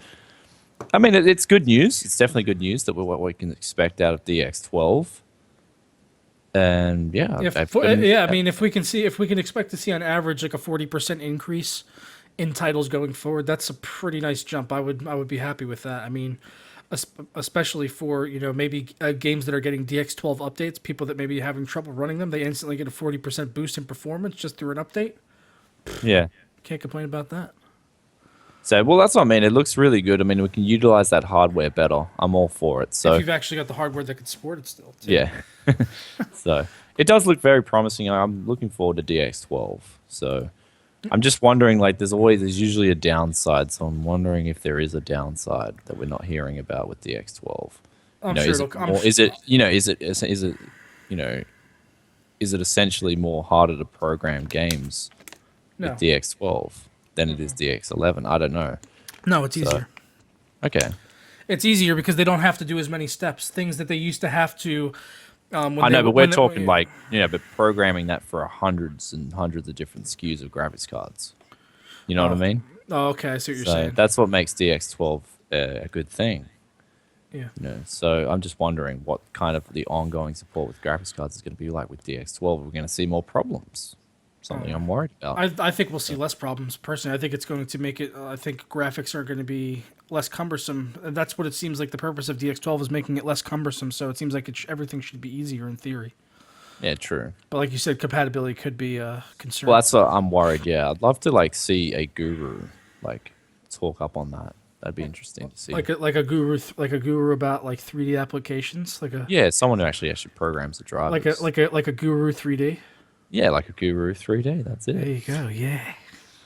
I mean, it's good news. It's definitely good news that what we can expect out of DX12. And I mean, if we can expect to see on average like a 40% increase in titles going forward, that's a pretty nice jump. I would be happy with that. I mean, especially for maybe games that are getting DX12 updates, people that may be having trouble running them, they instantly get a 40% boost in performance just through an update. Yeah, can't complain about that. So, well, that's what I mean. It looks really good. I mean, we can utilize that hardware better. I'm all for it. So, If you've actually got the hardware that can support it still. Too. yeah. So, it does look very promising. I'm looking forward to DX12. So, I'm just wondering, like, there's usually a downside. So, I'm wondering if there is a downside that we're not hearing about with DX12. I'm sure Is it essentially more harder to program games No. with DX12 than it is DX11? I don't know. No, it's easier. Okay. It's easier because they don't have to do as many steps. Things that they used to have to. I know, but we're talking but programming that for hundreds and hundreds of different SKUs of graphics cards. You know what I mean? Oh, okay. I see what you're saying. That's what makes DX12 a good thing. Yeah. So I'm just wondering what kind of the ongoing support with graphics cards is going to be like with DX12. We're going to see more problems. Something I'm worried about. I think we'll see less problems. Personally, I think it's going to make it. I think graphics are going to be less cumbersome. And that's what it seems like. The purpose of DX12 is making it less cumbersome. So it seems like everything should be easier in theory. Yeah, true. But like you said, compatibility could be a concern. Well, that's what I'm worried. Yeah, I'd love to see a guru talk up on that. That'd be interesting to see. Like a guru about 3D applications, someone who actually programs the drivers. like a guru 3D. Yeah, like a guru 3D. That's it. There you go. Yeah.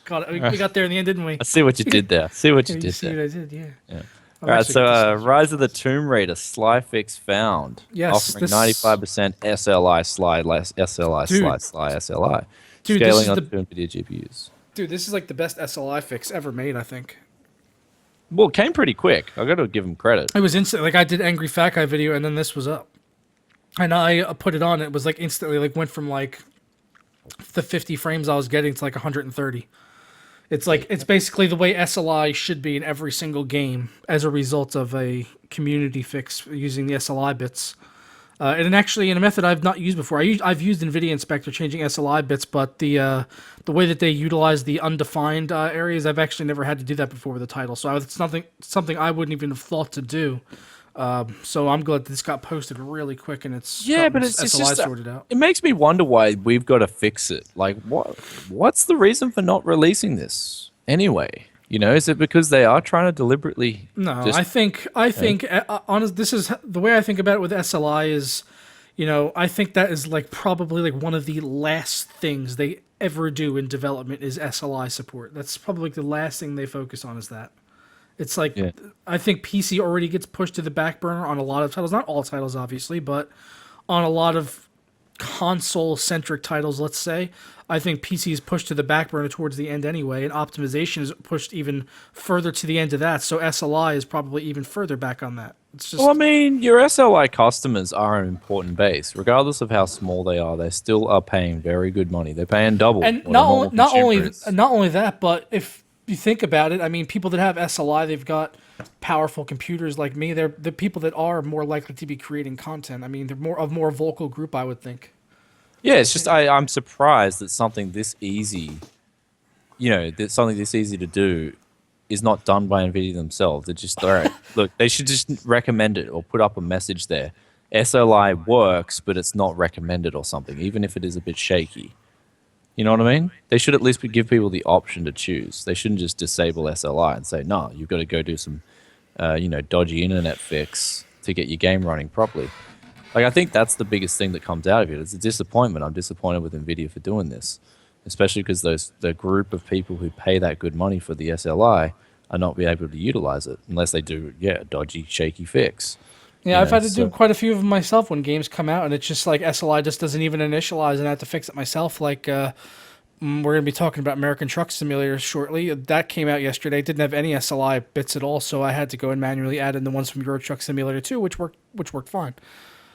We got there in the end, didn't we? I see what you did there. See what I did? Yeah. All right, so Rise of the Tomb Raider Sly Fix found. Yes, offering 95% SLI slide less SLI slide SLI. Dude, scaling on 2 NVIDIA GPUs. Dude, this is like the best SLI fix ever made, I think. Well, it came pretty quick. I got to give him credit. It was instant. Like I did Angry Fat Guy video, and then this was up, and I put it on. It was instantly went from the 50 frames I was getting to 130. It's basically the way SLI should be in every single game as a result of a community fix using the SLI bits. And actually, in a method I've not used before, I've used NVIDIA Inspector changing SLI bits, but the way that they utilize the undefined areas, I've actually never had to do that before with the title. So it's something I wouldn't even have thought to do. So I'm glad this got posted really quick and it's SLI sorted out. It makes me wonder why we've got to fix it. What's the reason for not releasing this anyway? Is it because they are trying to deliberately? No, I think honest. This is the way I think about it with SLI is, I think that is probably one of the last things they ever do in development is SLI support. That's probably the last thing they focus on is that. It's I think PC already gets pushed to the back burner on a lot of titles, not all titles obviously, but on a lot of console-centric titles, let's say, I think PC is pushed to the back burner towards the end anyway, and optimization is pushed even further to the end of that, so SLI is probably even further back on that. It's just... Well, I mean, your SLI customers are an important base. Regardless of how small they are, they still are paying very good money. They're paying double. And not only that, but if you think about it, I mean, people that have SLI, they've got powerful computers like me. They're the people that are more likely to be creating content. I mean, they're more vocal group, I would think. Yeah, it's just I'm surprised that something this easy, something this easy to do is not done by NVIDIA themselves. They're just, all right, look, they should just recommend it or put up a message there. SLI works, but it's not recommended or something, even if it is a bit shaky. You know what I mean? They should at least give people the option to choose. They shouldn't just disable SLI and say, no, you've got to go do some, dodgy internet fix to get your game running properly. I think that's the biggest thing that comes out of it. It's a disappointment. I'm disappointed with NVIDIA for doing this, especially because the group of people who pay that good money for the SLI are not be able to utilize it unless they do, a dodgy, shaky fix. Yeah, I've had to do quite a few of them myself when games come out, and it's just SLI just doesn't even initialize, and I have to fix it myself. We're going to be talking about American Truck Simulator shortly. That came out yesterday. It didn't have any SLI bits at all, so I had to go and manually add in the ones from Euro Truck Simulator 2, which worked fine.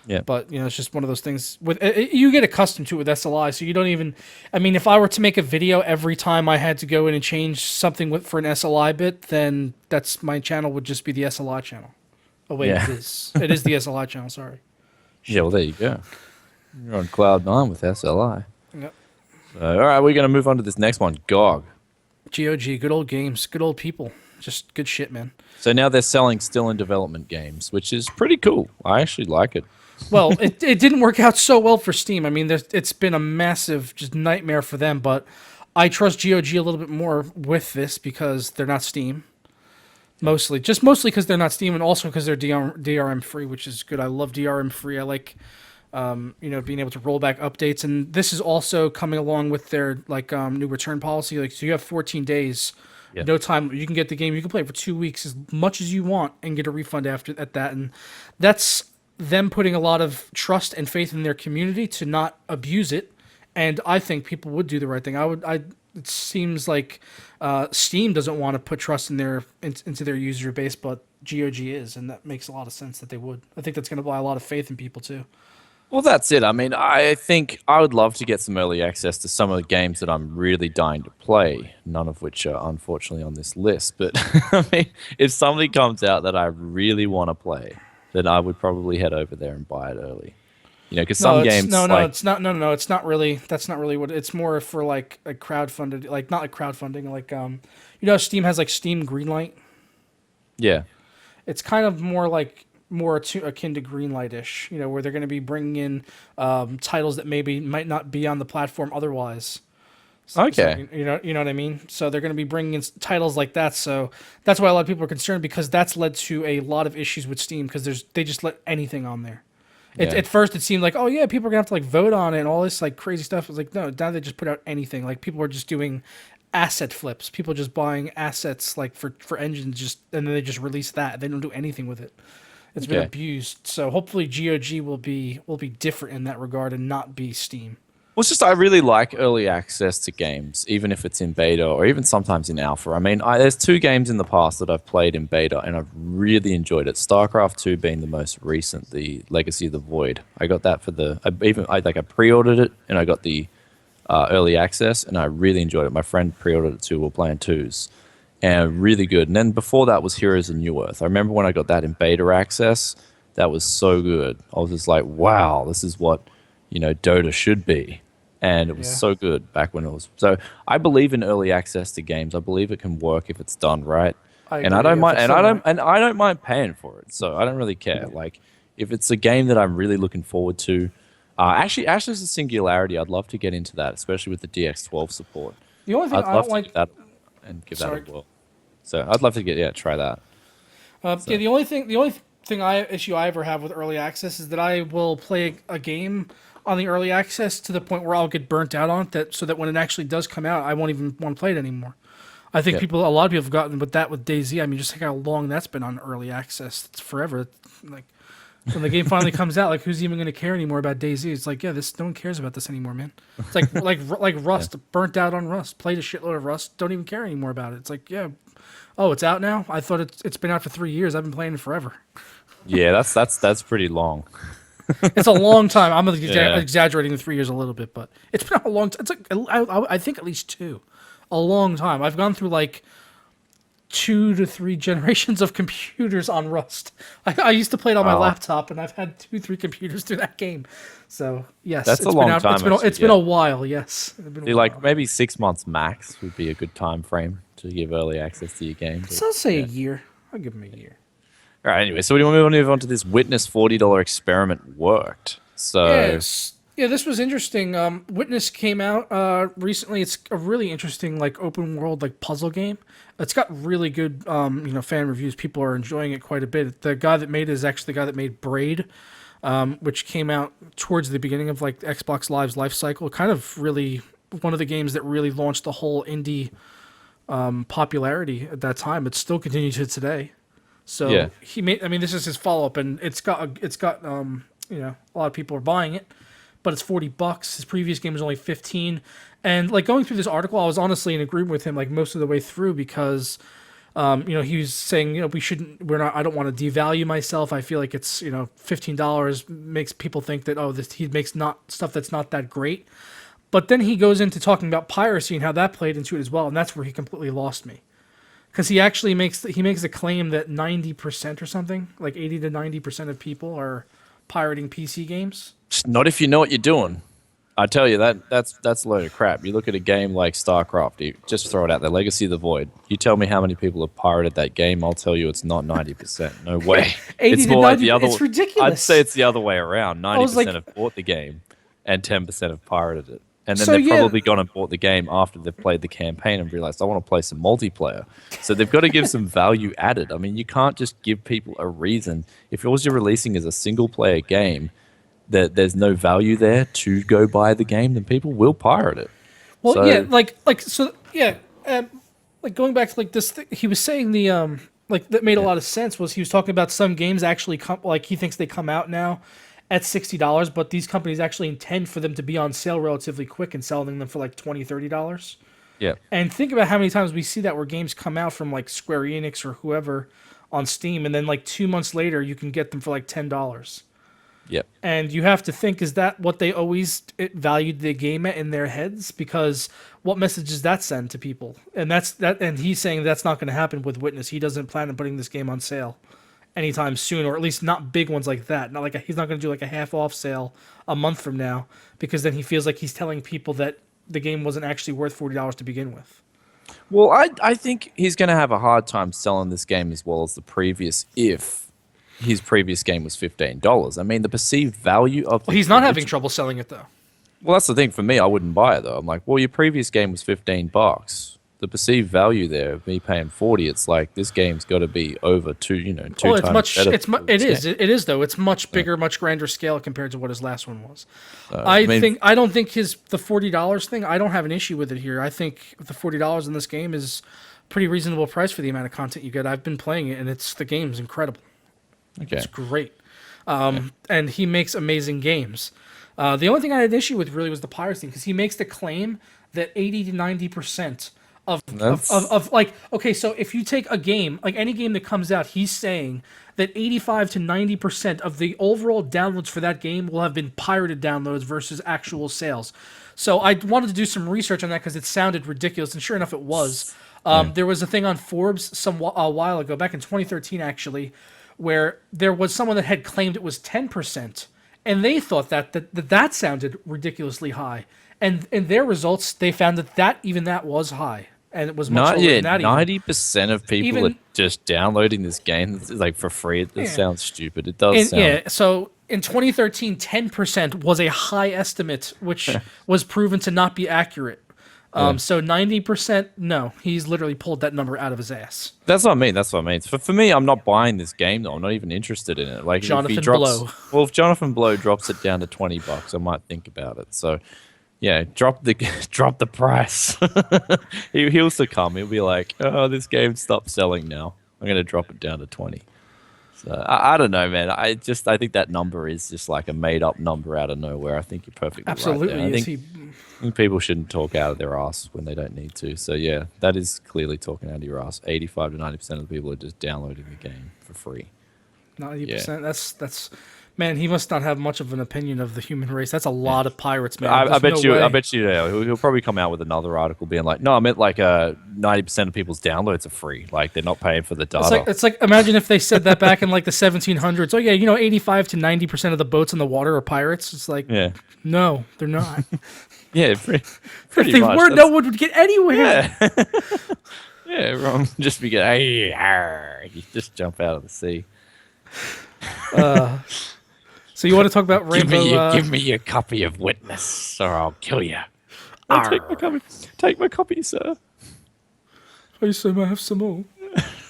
Yeah, but it's just one of those things. You get accustomed to it with SLI, so you don't even. I mean, if I were to make a video every time I had to go in and change something for an SLI bit, then my channel would just be the SLI channel. Oh wait, it is. It is the SLI channel. Sorry. Yeah, well there you go. You're on cloud 9 with SLI. Yep. So, all right, we're going to move on to this next one, GOG. GOG, good old games, good old people, just good shit, man. So now they're selling still in development games, which is pretty cool. I actually like it. Well, it didn't work out so well for Steam. I mean, it's been a massive just nightmare for them, but I trust GOG a little bit more with this because they're not Steam. Mostly because they're not Steam, and also because they're DRM free, which is good. I love DRM free. I like, being able to roll back updates, and this is also coming along with their new return policy. Like, so you have 14 days, Yeah. no time. You can get the game. You can play it for 2 weeks as much as you want, and get a refund after at that. And that's them putting a lot of trust and faith in their community to not abuse it. And I think people would do the right thing. It seems like Steam doesn't want to put trust in into their user base, but GOG is, and that makes a lot of sense that they would. I think that's going to buy a lot of faith in people too. Well, that's it. I mean, I think I would love to get some early access to some of the games that I'm really dying to play, none of which are unfortunately on this list. But I mean, if something comes out that I really want to play, then I would probably head over there and buy it early. Because some games... it's not. No, it's not really. That's not really what... It's more for like a crowdfunded... Like, not like crowdfunding, how Steam has like Steam Greenlight? Yeah. It's kind of more akin to Greenlight-ish, where they're going to be bringing in titles that maybe might not be on the platform otherwise. Okay. You know what I mean? So they're going to be bringing in titles like that. So that's why a lot of people are concerned, because that's led to a lot of issues with Steam, because they just let anything on there. Yeah. At first, it seemed like, oh yeah, people are gonna have to vote on it and all this crazy stuff. It was like, no, now they just put out anything. Like, people are just doing asset flips. People just buying assets for engines, and then they just release that. They don't do anything with it. It's been abused. So hopefully GOG will be different in that regard and not be Steam. Well, it's just I really like early access to games, even if it's in beta or even sometimes in alpha. I mean, there's 2 games in the past that I've played in beta, and I've really enjoyed it. Starcraft 2 being the most recent, the Legacy of the Void. I got that for I pre-ordered it, and I got the early access, and I really enjoyed it. My friend pre-ordered it too. We're playing 2s, and really good. And then before that was Heroes of New Earth. I remember when I got that in beta access, that was so good. I was just like, wow, this is what Dota should be. And it was so good back when it was. So I believe in early access to games. I believe it can work if it's done right. I don't mind paying for it. So I don't really care. Like, if it's a game that I'm really looking forward to, actually, Ashes of Singularity, I'd love to get into that, especially with the DX12 support. The only thing I'd love to give that a whirl. So I'd love to try that. The only issue I ever have with early access is that I will play a game on the early access to the point where I'll get burnt out on it, so that when it actually does come out, I won't even want to play it anymore. I think a lot of people have gotten with that with DayZ. I mean, just think how long that's been on early access. It's forever. Like, when the game finally comes out, who's even going to care anymore about DayZ? It's like, no one cares about this anymore, man. It's like Rust, burnt out on Rust. Played a shitload of Rust, don't even care anymore about it. It's like, oh, it's out now? I thought it's been out for 3 years. I've been playing it forever. Yeah, that's pretty long. It's a long time. I'm exaggerating the 3 years a little bit, but it's been a long time. It's I think at least 2. A long time. I've gone through 2 to 3 generations of computers on Rust. I used to play it on my laptop, and I've had 2-3 computers through that game. So yes, that's a long time. It's been a while. Yes, maybe 6 months max would be a good time frame to give early access to your games. So I'll say a year. I'll give them a year. All right, anyway, so we want to move on to this Witness $40 experiment worked. So yeah, this was interesting. Witness came out recently. It's a really interesting open world puzzle game. It's got really good fan reviews. People are enjoying it quite a bit. The guy that made it is actually the guy that made Braid, which came out towards the beginning of Xbox Live's life cycle. Kind of really one of the games that really launched the whole indie popularity at that time. It still continues to today. So he made. I mean, this is his follow up, and it's got a lot of people are buying it, but it's $40. His previous game was only $15. And going through this article, I was honestly in agreement with him most of the way through, because he was saying we shouldn't. I don't want to devalue myself. I feel like it's $15 makes people think that he makes not stuff that's not that great. But then he goes into talking about piracy and how that played into it as well, and that's where he completely lost me. Because he actually makes a claim that 90% or something, 80 to 90% of people are pirating PC games. Not if you know what you're doing. I tell you, that's a load of crap. You look at a game like Starcraft, you just throw it out there, Legacy of the Void. You tell me how many people have pirated that game, I'll tell you it's not 90%. No way. 80 it's to more 90, like the other. It's ridiculous. I'd say it's the other way around. 90% have bought the game, and 10% have pirated it. And then So, they've yeah. probably gone and bought the game after they've played the campaign and realized, I want to play some multiplayer. So they've got to give some value added. I mean, you can't just give people a reason. If all you're releasing is a single player game, that there's no value there to go buy the game, then people will pirate it. Well, yeah, So, like going back to like this, he was saying like that made a lot of sense. Was he was talking about some games actually come like he thinks they come out now at $60, but these companies actually intend for them to be on sale relatively quick and selling them for like $20-$30. yeah. And think about how many times we see that where games come out from like Square Enix or whoever on Steam, and then like 2 months later you can get them for like $10. Yep. And you have to think, is that what they always valued the game at in their heads? Because what message does that send to people? And that's that. And he's saying that's not going to happen with Witness. He doesn't plan on putting this game on sale anytime soon, or at least not big ones like that. Not like he's not going to do like a half off sale a month from now, because then he feels like he's telling people that the game wasn't actually worth $40 to begin with. Well, I think he's going to have a hard time selling this game as well as the previous if his previous game was $15. I mean, the perceived value of... Well, he's not having trouble selling it, though. Well, that's the thing. For me, I wouldn't buy it, though. I'm like, well, your previous game was $15. The perceived value there of me paying 40, it's like this game's got to be over two times better. It is though. It's much bigger, much grander scale compared to what his last one was. I don't think the $40 thing. I don't have an issue with it here. I think the $40 in this game is a pretty reasonable price for the amount of content you get. I've been playing it, and the game's incredible. Okay. It's great, and he makes amazing games. The only thing I had an issue with really was the piracy, because he makes the claim that 80 to 90% of like, okay, so if you take a game, like any game that comes out, he's saying that 85 to 90% of the overall downloads for that game will have been pirated downloads versus actual sales. So I wanted to do some research on that because it sounded ridiculous, and sure enough, it was. There was a thing on Forbes a while ago, back in 2013 actually, where there was someone that had claimed it was 10%, and they thought that sounded ridiculously high. And in their results, they found that was high, and it was much lower than that. 90% of people are just downloading this game like for free. It just sounds stupid. It does sound. Yeah, so in 2013, 10% was a high estimate, which was proven to not be accurate. So 90%, no, he's literally pulled that number out of his ass. That's what I mean. For me, I'm not buying this game though. I'm not even interested in it. Like Jonathan Blow. Well, if Jonathan Blow drops it down to $20, I might think about it. So, yeah, drop the price. He'll succumb. He'll be like, oh, this game stopped selling now. I'm gonna drop it down to 20. So I don't know, man. I think that number is just like a made up number out of nowhere. I think you're perfectly absolutely right there. Yes, I think people shouldn't talk out of their ass when they don't need to. So yeah, that is clearly talking out of your ass. 85 to 90% of the people are just downloading the game for free. 90%. That's man. He must not have much of an opinion of the human race. That's a lot of pirates, man. I bet you. He'll probably come out with another article being like, "No, I meant like 90% of people's downloads are free. Like they're not paying for the data." It's like imagine if they said that back in like the 1700s. Oh yeah, 85 to 90% of the boats in the water are pirates. It's like, no, they're not. Yeah, pretty if they much. were, no one would get anywhere. Yeah, yeah, everyone just be getting, you just jump out of the sea. So you want to talk about Rainbow? Give me your copy of Witness, or I'll kill you. Take my copy, sir. I say I have some more.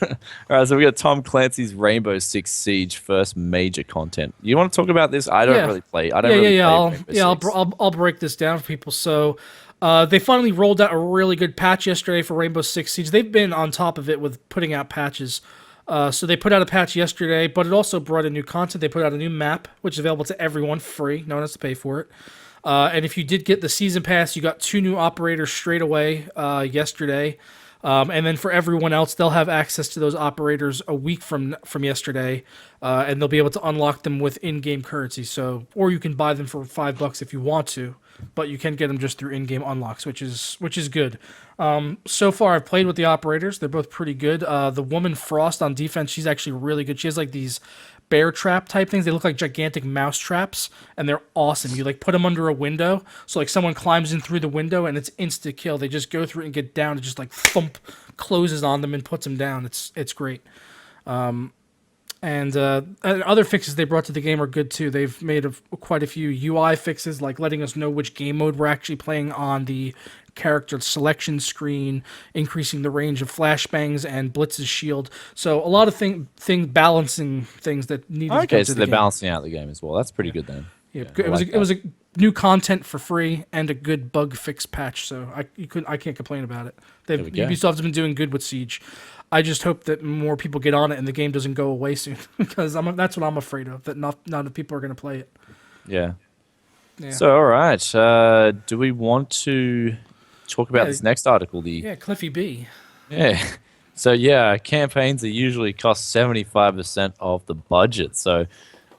All right, so we got Tom Clancy's Rainbow Six Siege first major content. You want to talk about this? I don't really play. I'll break this down for people. So, they finally rolled out a really good patch yesterday for Rainbow Six Siege. They've been on top of it with putting out patches. So they put out a patch yesterday, but it also brought in new content. They put out a new map, which is available to everyone free. No one has to pay for it. And if you did get the season pass, you got 2 new operators straight away yesterday. And then for everyone else, they'll have access to those operators a week from yesterday, and they'll be able to unlock them with in-game currency. So, or you can buy them for $5 if you want to, but you can get them just through in-game unlocks, which is good. So far, I've played with the operators; they're both pretty good. The woman Frost on defense, she's actually really good. She has like these bear trap type things. They look like gigantic mouse traps, and they're awesome. You like put them under a window, so like someone climbs in through the window, and it's instant kill. They just go through it and get down. It just like thump, closes on them and puts them down. It's great. And other fixes they brought to the game are good too. They've made quite a few UI fixes, like letting us know which game mode we're actually playing on the character selection screen, increasing the range of flashbangs and Blitz's shield. So a lot of balancing things that needed to Okay, come so to the they're game. balancing out the game as well. That's pretty good then. Yeah, I it was like it was that. a new content for free and a good bug fix patch. So I can't complain about it. There we go. Ubisoft's been doing good with Siege. I just hope that more people get on it and the game doesn't go away soon because that's what I'm afraid of. That not enough people are going to play it. Yeah. Yeah. So, all right. Do we want to talk about this next article? Cliffy B. Yeah. So, yeah, campaigns are usually cost 75% of the budget. So,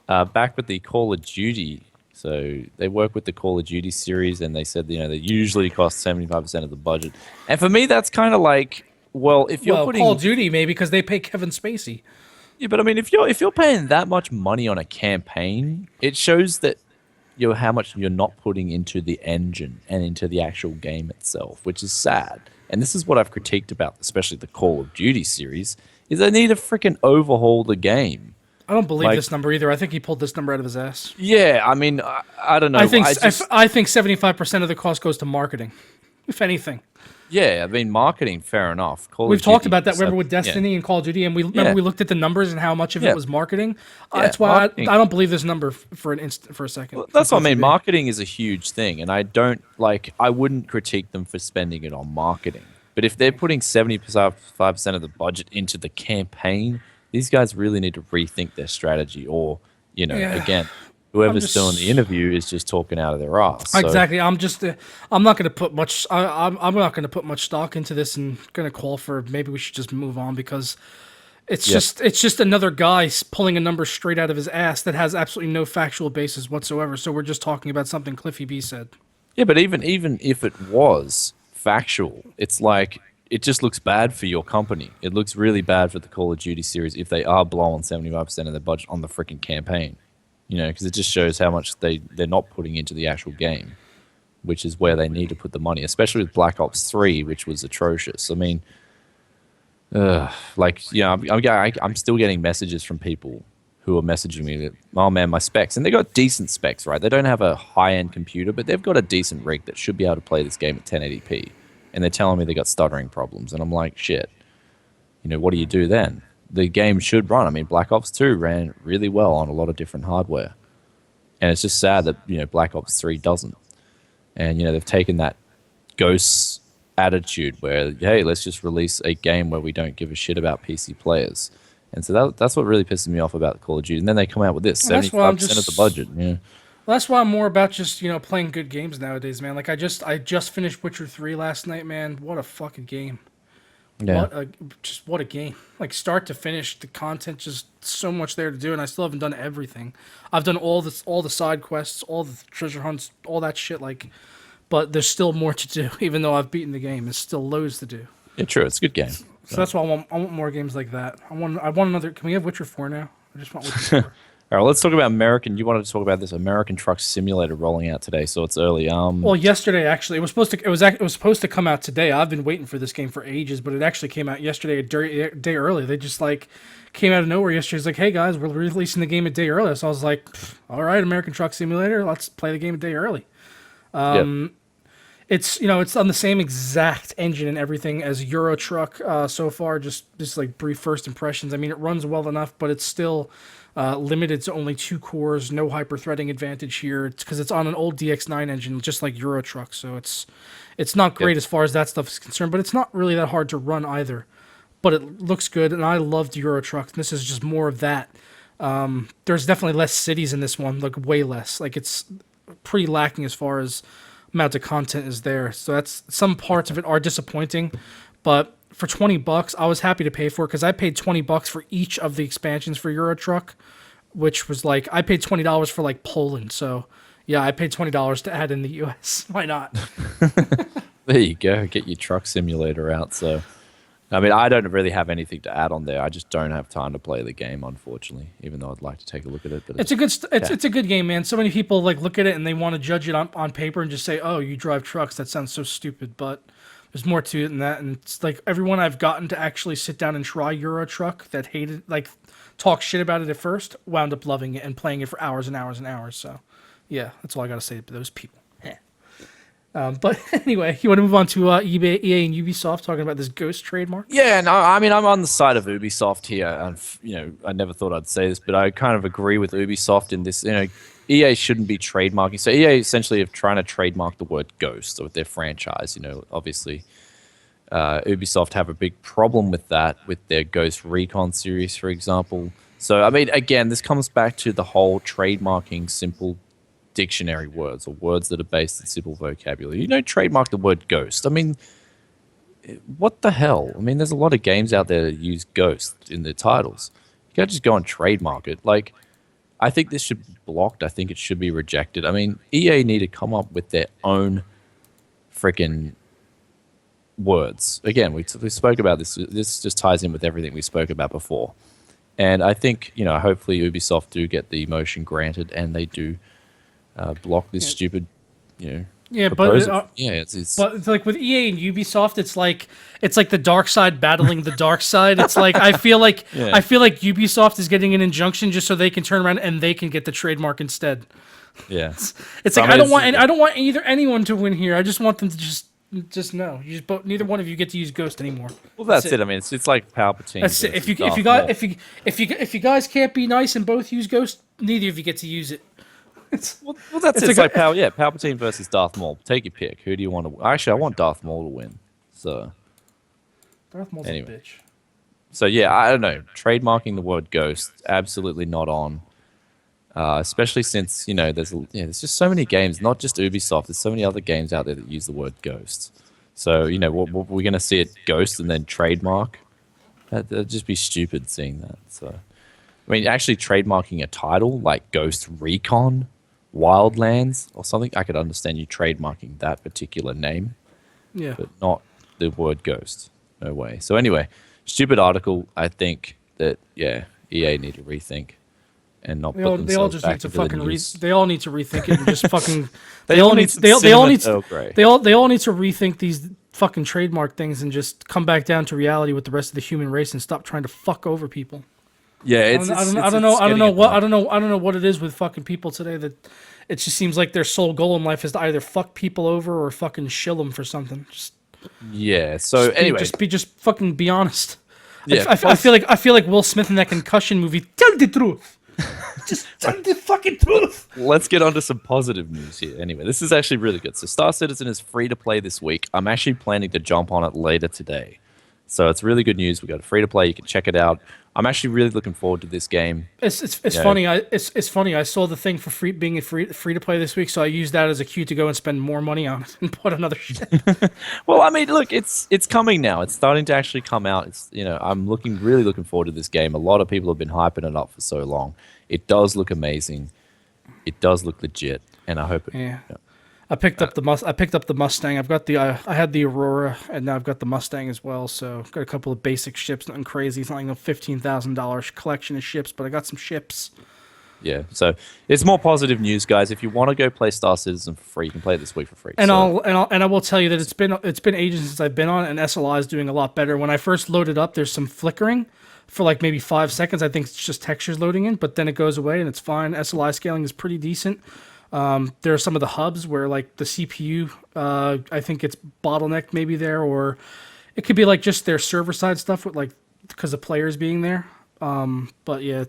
back with the Call of Duty, so they work with the Call of Duty series, and they said, they usually cost 75% of the budget. And for me, that's kind of like, well, if you're putting Call of Duty maybe because they pay Kevin Spacey. Yeah, but I mean, if you're paying that much money on a campaign, it shows that how much you're not putting into the engine and into the actual game itself, which is sad. And this is what I've critiqued about, especially the Call of Duty series, is they need to freaking overhaul the game. I don't believe this number either. I think he pulled this number out of his ass. Yeah, I mean, I don't know. I think 75% of the cost goes to marketing, if anything. Yeah, I mean, marketing, fair enough. We've talked about that, remember, with Destiny and Call of Duty, and we looked at the numbers and how much of it was marketing. That's why I don't believe this number for a second. Well, that's what I mean. Marketing is a huge thing, and I wouldn't critique them for spending it on marketing. But if they're putting 75% of the budget into the campaign, these guys really need to rethink their strategy, or, again, whoever's still in the interview is just talking out of their ass. So. Exactly. I'm not going to put much. I'm not going to put much stock into this, and going to call for maybe we should just move on because it's just another guy pulling a number straight out of his ass that has absolutely no factual basis whatsoever. So we're just talking about something Cliffy B said. Yeah, but even if it was factual, it's like it just looks bad for your company. It looks really bad for the Call of Duty series if they are blowing 75% of their budget on the freaking campaign. Because it just shows how much they're not putting into the actual game, which is where they need to put the money, especially with Black Ops 3, which was atrocious. I mean, I'm still getting messages from people who are messaging me that, oh man, my specs, and they got decent specs, right? They don't have a high-end computer, but they've got a decent rig that should be able to play this game at 1080p, and they're telling me they got stuttering problems, and I'm like, shit, what do you do then? The game should run. I mean, Black Ops 2 ran really well on a lot of different hardware. And it's just sad that, Black Ops 3 doesn't. And, they've taken that Ghosts attitude where, hey, let's just release a game where we don't give a shit about PC players. And so that's what really pisses me off about Call of Duty. And then they come out with this, 75% of the budget. Yeah. Well, that's why I'm more about just, playing good games nowadays, man. Like, I just finished Witcher 3 last night, man. What a fucking game. Yeah. What a game. Like, start to finish, the content, just so much there to do, and I still haven't done everything. I've done all the side quests, all the treasure hunts, all that shit, but there's still more to do, even though I've beaten the game. There's still loads to do. Yeah, true. It's a good game. So that's why I want more games like that. I want another. Can we have Witcher 4 now? I just want Witcher 4. All right, let's talk about American. You wanted to talk about this American Truck Simulator rolling out today, so it's early. Well, yesterday actually, it was supposed to come out today. I've been waiting for this game for ages, but it actually came out yesterday, a day early. They just came out of nowhere yesterday. It's like, hey guys, we're releasing the game a day early. So I was like, all right, American Truck Simulator, let's play the game a day early. Yep. It's it's on the same exact engine and everything as Euro Truck so far. Just brief first impressions. I mean, it runs well enough, but it's still limited to only 2 cores. No hyper-threading advantage here. It's because it's on an old DX9 engine, just like Euro Truck. So it's not great as far as that stuff is concerned, but it's not really that hard to run either. But it looks good, and I loved Euro Truck. This is just more of that. There's definitely less cities in this one, way less. It's pretty lacking as far as amount of content is there. So that's some parts of it are disappointing, but for $20, I was happy to pay for it because I paid $20 for each of the expansions for Euro Truck, which was I paid $20 for Poland. So yeah, I paid $20 to add in the US. Why not? There you go. Get your truck simulator out. So, I mean, I don't really have anything to add on there. I just don't have time to play the game, unfortunately, even though I'd like to take a look at it. But it's a good game, man. So many people look at it and they want to judge it on paper and just say, oh, you drive trucks. That sounds so stupid. But There's more to it than that, and it's like everyone I've gotten to actually sit down and try Euro Truck that hated, like, talk shit about it at first, wound up loving it and playing it for hours and hours and hours. So, yeah, that's all I gotta say to those people. But anyway, you want to move on to eBay, EA, and Ubisoft talking about this Ghost trademark? Yeah, no, I mean, I'm on the side of Ubisoft here, and I never thought I'd say this, but I kind of agree with Ubisoft in this. EA shouldn't be trademarking. So EA essentially are trying to trademark the word Ghost with their franchise. Obviously, Ubisoft have a big problem with that with their Ghost Recon series, for example. So I mean, again, this comes back to the whole trademarking simple dictionary words or words that are based in simple vocabulary. You don't trademark the word ghost. I mean, what the hell? I mean, there's a lot of games out there that use ghost in their titles. You can't just go and trademark it. Like, I think this should be blocked. I think it should be rejected. I mean, EA need to come up with their own freaking words. Again, we spoke about this. This just ties in with everything we spoke about before. And I think, hopefully Ubisoft do get the motion granted and they do block this stupid, proposal. But it's like with EA and Ubisoft, it's like the dark side battling the dark side. It's like I feel like Ubisoft is getting an injunction just so they can turn around and they can get the trademark instead. Yeah, it's like I don't want anyone to win here. I just want them to just know. Neither one of you get to use Ghost anymore. Well, that's it. I mean, it's like Palpatine. That's it. If you guys can't be nice and both use Ghost, neither of you get to use it. Well, that's it. It's like Palpatine versus Darth Maul. Take your pick. Who do you want to? Actually, I want Darth Maul to win. So Darth Maul's a bitch. So yeah, I don't know. Trademarking the word ghost, absolutely not on. Especially since there's just so many games, not just Ubisoft. There's so many other games out there that use the word ghost. So we're gonna see it ghost and then trademark. That'd just be stupid seeing that. So I mean, actually trademarking a title like Ghost Recon Wildlands or something, I could understand you trademarking that particular name, but not the word ghost. No way. So anyway, stupid article. I think that EA need to rethink and not put themselves they all just back need to into the fucking news. they all need to rethink it and just fucking They all need to rethink these fucking trademark things and just come back down to reality with the rest of the human race and stop trying to fuck over people. Yeah, I don't know what it is with fucking people today that it just seems like their sole goal in life is to either fuck people over or fucking shill them for something. Just fucking be honest. Yeah, I feel like Will Smith in that Concussion movie. Tell the truth. Just tell the fucking truth. Let's get on to some positive news here. Anyway, this is actually really good. So Star Citizen is free to play this week. I'm actually planning to jump on it later today. So it's really good news. We got it free to play. You can check it out. I'm actually really looking forward to this game. It's funny. It's funny. I saw the thing for free to play this week, so I used that as a cue to go and spend more money on it and bought another ship. Well, I mean, look, it's coming now. It's starting to actually come out. It's I'm really looking forward to this game. A lot of people have been hyping it up for so long. It does look amazing. It does look legit, and I hope it. Yeah. I picked up the Mustang. I've got I had the Aurora, and now I've got the Mustang as well. So got a couple of basic ships, nothing crazy. It's not like a $15,000 collection of ships, but I got some ships. Yeah, so it's more positive news, guys. If you want to go play Star Citizen for free, you can play it this week for free. And I will tell you that it's been ages since I've been on it, and SLI is doing a lot better. When I first loaded up, there's some flickering for like maybe 5 seconds. I think it's just textures loading in, but then it goes away and it's fine. SLI scaling is pretty decent. There are some of the hubs where like the CPU, I think it's bottlenecked maybe there, or it could be like just their server side stuff with like because of players being there. But yeah,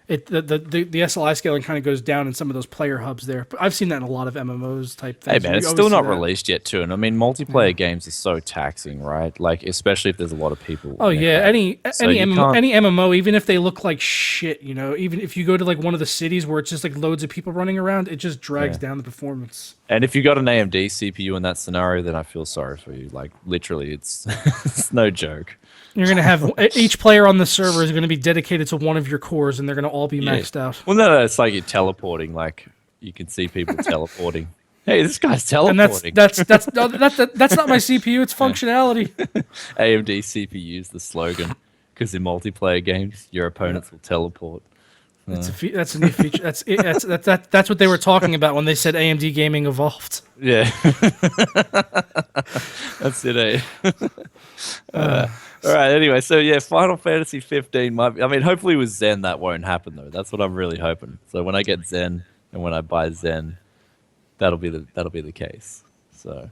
the SLI scaling kind of goes down in some of those player hubs there. But I've seen that in a lot of MMOs type things. Hey man, it's still not released yet too. And I mean, multiplayer games are so taxing, right? Like especially if there's a lot of people. Oh yeah, any MMO, even if they look like shit, even if you go to like one of the cities where it's just like loads of people running around, it just drags down the performance. And if you got an AMD CPU in that scenario, then I feel sorry for you. Like literally, it's it's no joke. You're going to have each player on the server is going to be dedicated to one of your cores, and they're going to all be maxed out. Well, no, it's like you're teleporting. Like you can see people teleporting. Hey, this guy's teleporting. And that's not my CPU. It's functionality. AMD CPU is the slogan because in multiplayer games, your opponents will teleport. That's a new feature. That's what they were talking about when they said AMD gaming evolved. Yeah. That's it, eh? All right, anyway, so yeah, Final Fantasy 15 might be, I mean, hopefully with Zen that won't happen though. That's what I'm really hoping. So when I get Zen and when I buy Zen, that'll be the case. So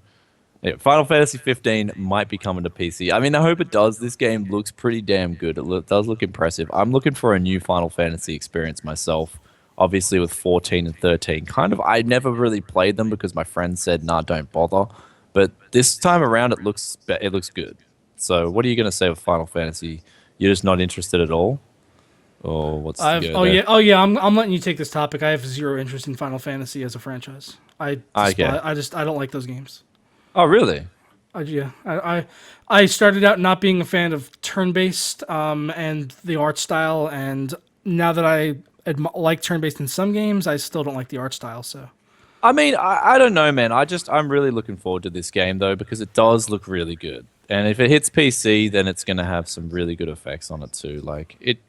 yeah, Final Fantasy 15 might be coming to PC. I mean, I hope it does. This game looks pretty damn good. It does look impressive. I'm looking for a new Final Fantasy experience myself. Obviously with 14 and 13, I never really played them because my friend said, "Nah, don't bother." But this time around, it looks good. So, what are you going to say with Final Fantasy? You're just not interested at all, or what's the go there? Yeah. I'm letting you take this topic. I have zero interest in Final Fantasy as a franchise. I don't like those games. Oh, really? I started out not being a fan of turn-based and the art style, and now that I like turn-based in some games, I still don't like the art style. So, I mean, I don't know, man. I'm really looking forward to this game though because it does look really good, and if it hits PC, then it's gonna have some really good effects on it too. Like it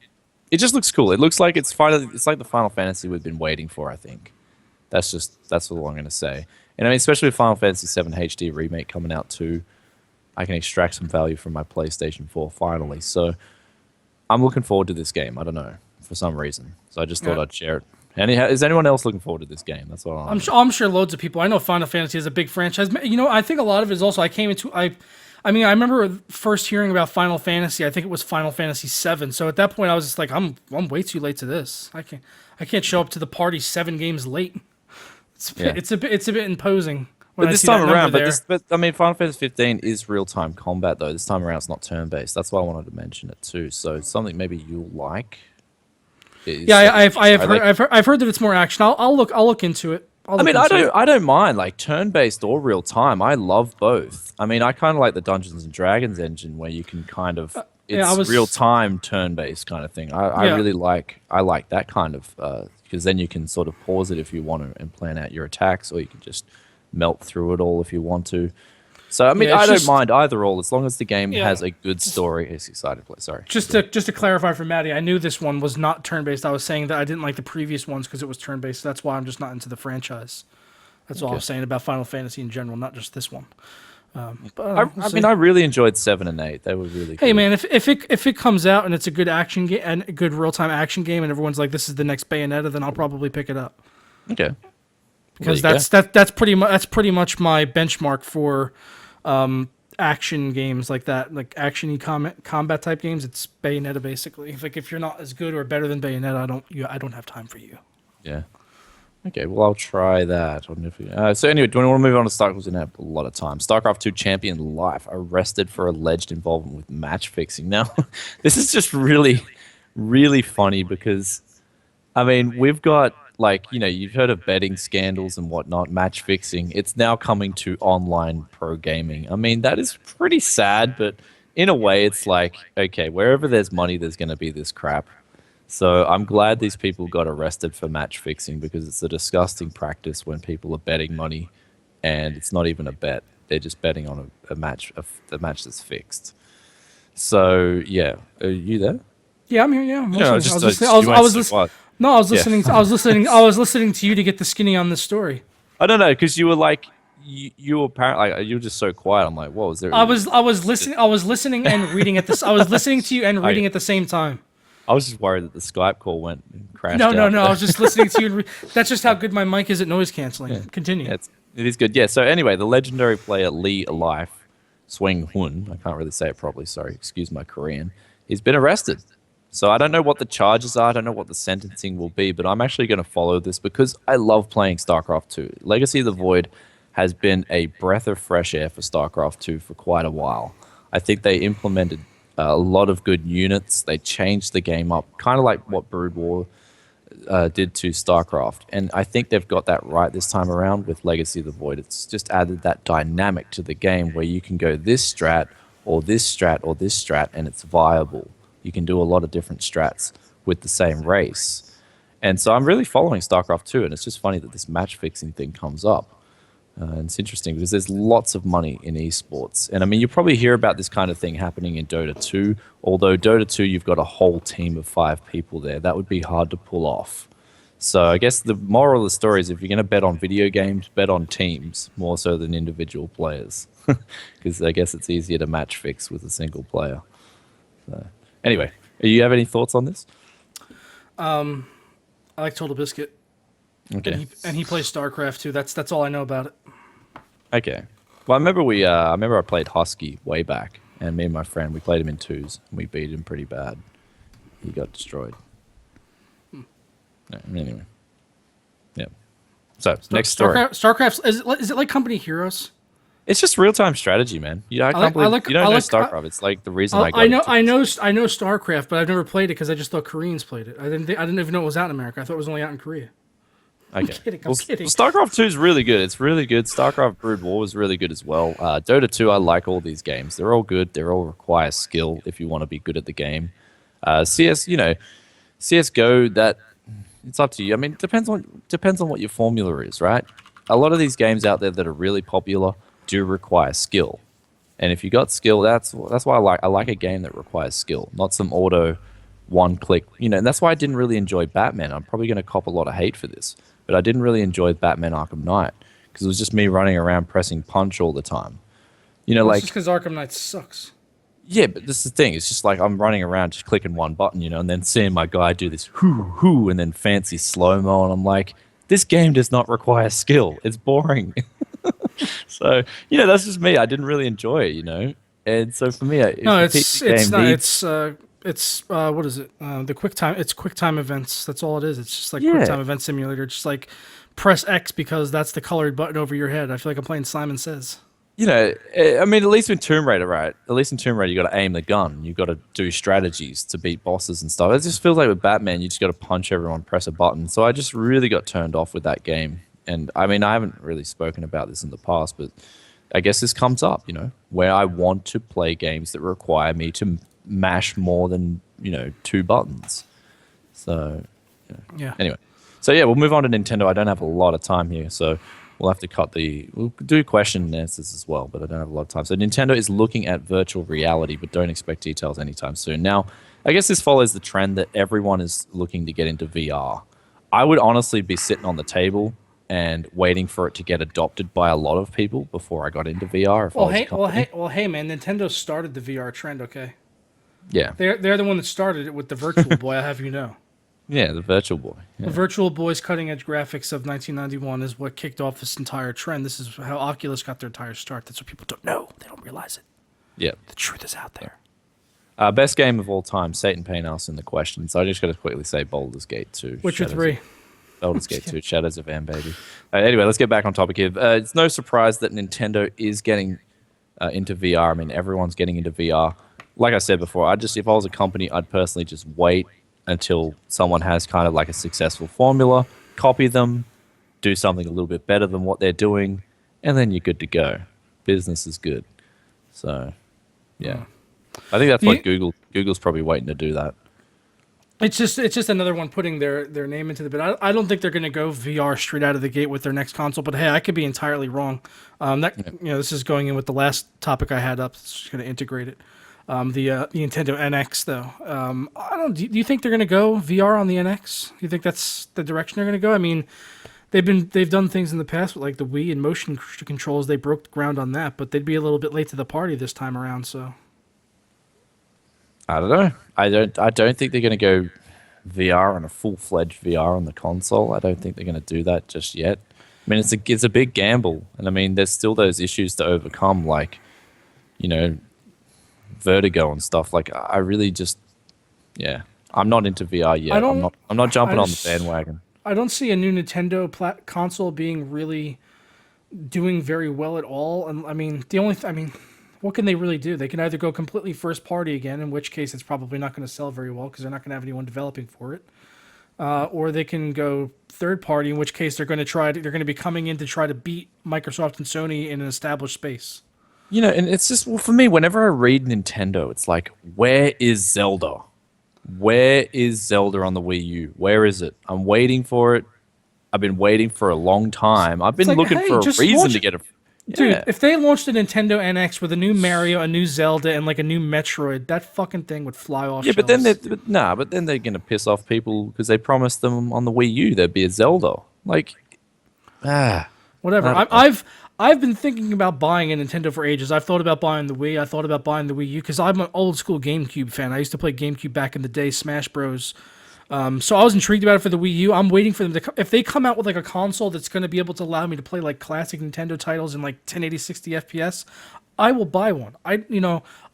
just looks cool. It looks like it's like the Final Fantasy we've been waiting for. I think that's all I'm gonna say. And I mean, especially with Final Fantasy 7 HD remake coming out too, I can extract some value from my PlayStation 4 finally. So I'm looking forward to this game. I don't know, for some reason. So I just thought I'd share it. And is anyone else looking forward to this game? That's what I'm sure loads of people. I know Final Fantasy is a big franchise. You know, I think a lot of it is also I mean, I remember first hearing about Final Fantasy. I think it was Final Fantasy 7. So at that point, I was just like, I'm way too late to this. I can't show up to the party 7 games late. It's a bit imposing. But this time around, I mean, Final Fantasy 15 is real-time combat though. This time around, it's not turn-based. That's why I wanted to mention it too. So it's something maybe you'll like. I've heard that it's more action. I'll look into it. I don't mind like turn-based or real-time. I love both. I mean, I kind of like the Dungeons and Dragons engine where you can kind of real-time turn-based kind of thing. I like that kind of because then you can sort of pause it if you want to and plan out your attacks, or you can just melt through it all if you want to. So I mean, I don't mind either all as long as the game has a good story. It's exciting to play. Sorry. Just to clarify for Maddie, I knew this one was not turn-based. I was saying that I didn't like the previous ones because it was turn-based. That's why I'm just not into the franchise. That's all I was saying about Final Fantasy in general, not just this one. I mean, I really enjoyed 7 and 8. They were really good. Hey man, if it comes out and it's a good action game and a good real-time action game, and everyone's like, this is the next Bayonetta, then I'll probably pick it up. Okay. Because that's pretty much my benchmark for action games like that, like action-y combat type games. It's Bayonetta basically. If you're not as good or better than Bayonetta, I don't have time for you. Yeah. Okay, well, I'll try that. So anyway, do you want to move on to StarCraft? We didn't have a lot of time. StarCraft 2 Champion Life arrested for alleged involvement with match fixing. Now, this is just really, really funny because, I mean, we've got, like, you know, you've heard of betting scandals and whatnot, match fixing. It's now coming to online pro gaming. I mean, that is pretty sad, but in a way, it's like, okay, wherever there's money, there's going to be this crap. So I'm glad these people got arrested for match fixing because it's a disgusting practice when people are betting money and it's not even a bet. They're just betting on a match that's fixed. So, yeah. Are you there? Yeah, I'm here. Yeah, I'm listening. I was listening to you to get the skinny on this story. I don't know, because you were like, you were apparently like, you were just so quiet. I'm like, what was there? I was listening and reading at this. I was listening to you and reading at the same time. I was just worried that the Skype call went and crashed. No. I was just listening to you. That's just how good my mic is at noise canceling. Yeah. Continue. Yeah, it is good. Yeah. So anyway, the legendary player Lee Life Swing Hun, I can't really say it properly. Sorry, excuse my Korean. He's been arrested. So I don't know what the charges are. I don't know what the sentencing will be, but I'm actually going to follow this because I love playing StarCraft 2. Legacy of the Void has been a breath of fresh air for StarCraft 2 for quite a while. I think they implemented a lot of good units. They changed the game up, kind of like what Brood War did to StarCraft. And I think they've got that right this time around with Legacy of the Void. It's just added that dynamic to the game where you can go this strat or this strat or this strat and it's viable. You can do a lot of different strats with the same race. And so I'm really following StarCraft 2, and it's just funny that this match fixing thing comes up. And it's interesting because there's lots of money in esports. And I mean, you probably hear about this kind of thing happening in Dota 2, although Dota 2, you've got a whole team of 5 people there. That would be hard to pull off. So I guess the moral of the story is if you're going to bet on video games, bet on teams more so than individual players. Because I guess it's easier to match fix with a single player. So, anyway, do you have any thoughts on this? I like Total Biscuit. Okay. And he plays Starcraft too. That's all I know about it. Okay. Well, I remember I played Husky way back, and me and my friend, we played him in 2s, and we beat him pretty bad. He got destroyed. No, anyway. Yeah. So, next story. Starcraft is it like Company Heroes? It's just real-time strategy, man. You don't know Starcraft. It's like the reason I know Starcraft, but I've never played it because I just thought Koreans played it. I didn't even know it was out in America. I thought it was only out in Korea. Okay. I'm kidding. StarCraft 2 is really good. It's really good. StarCraft Brood War was really good as well. Dota 2, I like all these games. They're all good. They all require skill if you want to be good at the game. CS:GO, it's up to you. I mean, it depends on what your formula is, right? A lot of these games out there that are really popular do require skill. And if you got skill, that's why I like a game that requires skill, not some auto one click. And that's why I didn't really enjoy Batman. I'm probably going to cop a lot of hate for this. But I didn't really enjoy Batman Arkham Knight because it was just me running around pressing punch all the time. It's just because Arkham Knight sucks. Yeah, but this is the thing. It's just like I'm running around just clicking one button, and then seeing my guy do this hoo, and then fancy slow-mo, and I'm like, this game does not require skill. It's boring. So, that's just me. I didn't really enjoy it, And so for me, what is it? The QuickTime. It's QuickTime events. That's all it is. It's just like QuickTime event simulator. Just like press X because that's the colored button over your head. I feel like I'm playing Simon Says. I mean, at least with Tomb Raider, right? At least in Tomb Raider, you got to aim the gun. You got to do strategies to beat bosses and stuff. It just feels like with Batman, you just got to punch everyone, press a button. So I just really got turned off with that game. And I mean, I haven't really spoken about this in the past, but I guess this comes up, where I want to play games that require me to mash more than 2 buttons. So yeah. Anyway, so yeah, we'll move on to Nintendo. I don't have a lot of time here, so we'll have to we'll do question and answers as well, but I don't have a lot of time. So Nintendo is looking at virtual reality, but don't expect details anytime soon. Now, I guess this follows the trend that everyone is looking to get into VR. I would honestly be sitting on the table and waiting for it to get adopted by a lot of people before I got into VR. Hey, man, Nintendo started the VR trend, okay? Yeah. They're the one that started it with the Virtual Boy, I have you know. Yeah, the Virtual Boy. Yeah. The Virtual Boy's cutting-edge graphics of 1991 is what kicked off this entire trend. This is how Oculus got their entire start. That's what people don't know. They don't realize it. Yeah. The truth is out there. Best game of all time, Satan Payne asked in the question, so I just got to quickly say Baldur's Gate 2. Witcher 3. Baldur's Gate 2, Shadows of Am, baby. Anyway, let's get back on topic here. It's no surprise that Nintendo is getting into VR. I mean, everyone's getting into VR. Like I said before, if I was a company, I'd personally just wait until someone has kind of like a successful formula, copy them, do something a little bit better than what they're doing, and then you're good to go. Business is good. So, yeah. I think that's what Google's probably waiting to do that. It's just another one putting their name into the bit. I don't think they're going to go VR straight out of the gate with their next console, but hey, I could be entirely wrong. This is going in with the last topic I had up. It's just going to integrate it. The Nintendo NX though. Do you think they're going to go VR on the NX? Do you think that's the direction they're going to go? I mean, they've done things in the past with like the Wii and motion controls. They broke ground on that, but they'd be a little bit late to the party this time around. So I don't know. I don't think they're going to go VR on a full-fledged VR on the console. I don't think they're going to do that just yet. I mean, it's a big gamble, and I mean, there's still those issues to overcome, like vertigo and stuff. Like, I really just, I'm not into VR yet. I'm not jumping on the bandwagon. I don't see a new Nintendo console being really doing very well at all. And I mean, what can they really do? They can either go completely first party again, in which case it's probably not going to sell very well because they're not going to have anyone developing for it. Or they can go third party, in which case they're going to be coming in to try to beat Microsoft and Sony in an established space. And it's just, for me, whenever I read Nintendo, it's like, where is Zelda? Where is Zelda on the Wii U? Where is it? I'm waiting for it. I've been waiting for a long time. I've been like, looking hey, for a just reason launch to it. get a. Dude, Yeah. if they launched a Nintendo NX with a new Mario, a new Zelda, and like a new Metroid, that fucking thing would fly off Yeah, but then shelves. but then they're gonna piss off people because they promised them on the Wii U there'd be a Zelda. Like, ah, Whatever. I don't know. I've been thinking about buying a Nintendo for ages. I've thought about buying the Wii. I thought about buying the Wii U because I'm an old school GameCube fan. I used to play GameCube back in the day, Smash Bros. So I was intrigued about it for the Wii U. I'm waiting for them to if they come out with like a console that's going to be able to allow me to play like classic Nintendo titles in like 1080 60 FPS. I will buy one.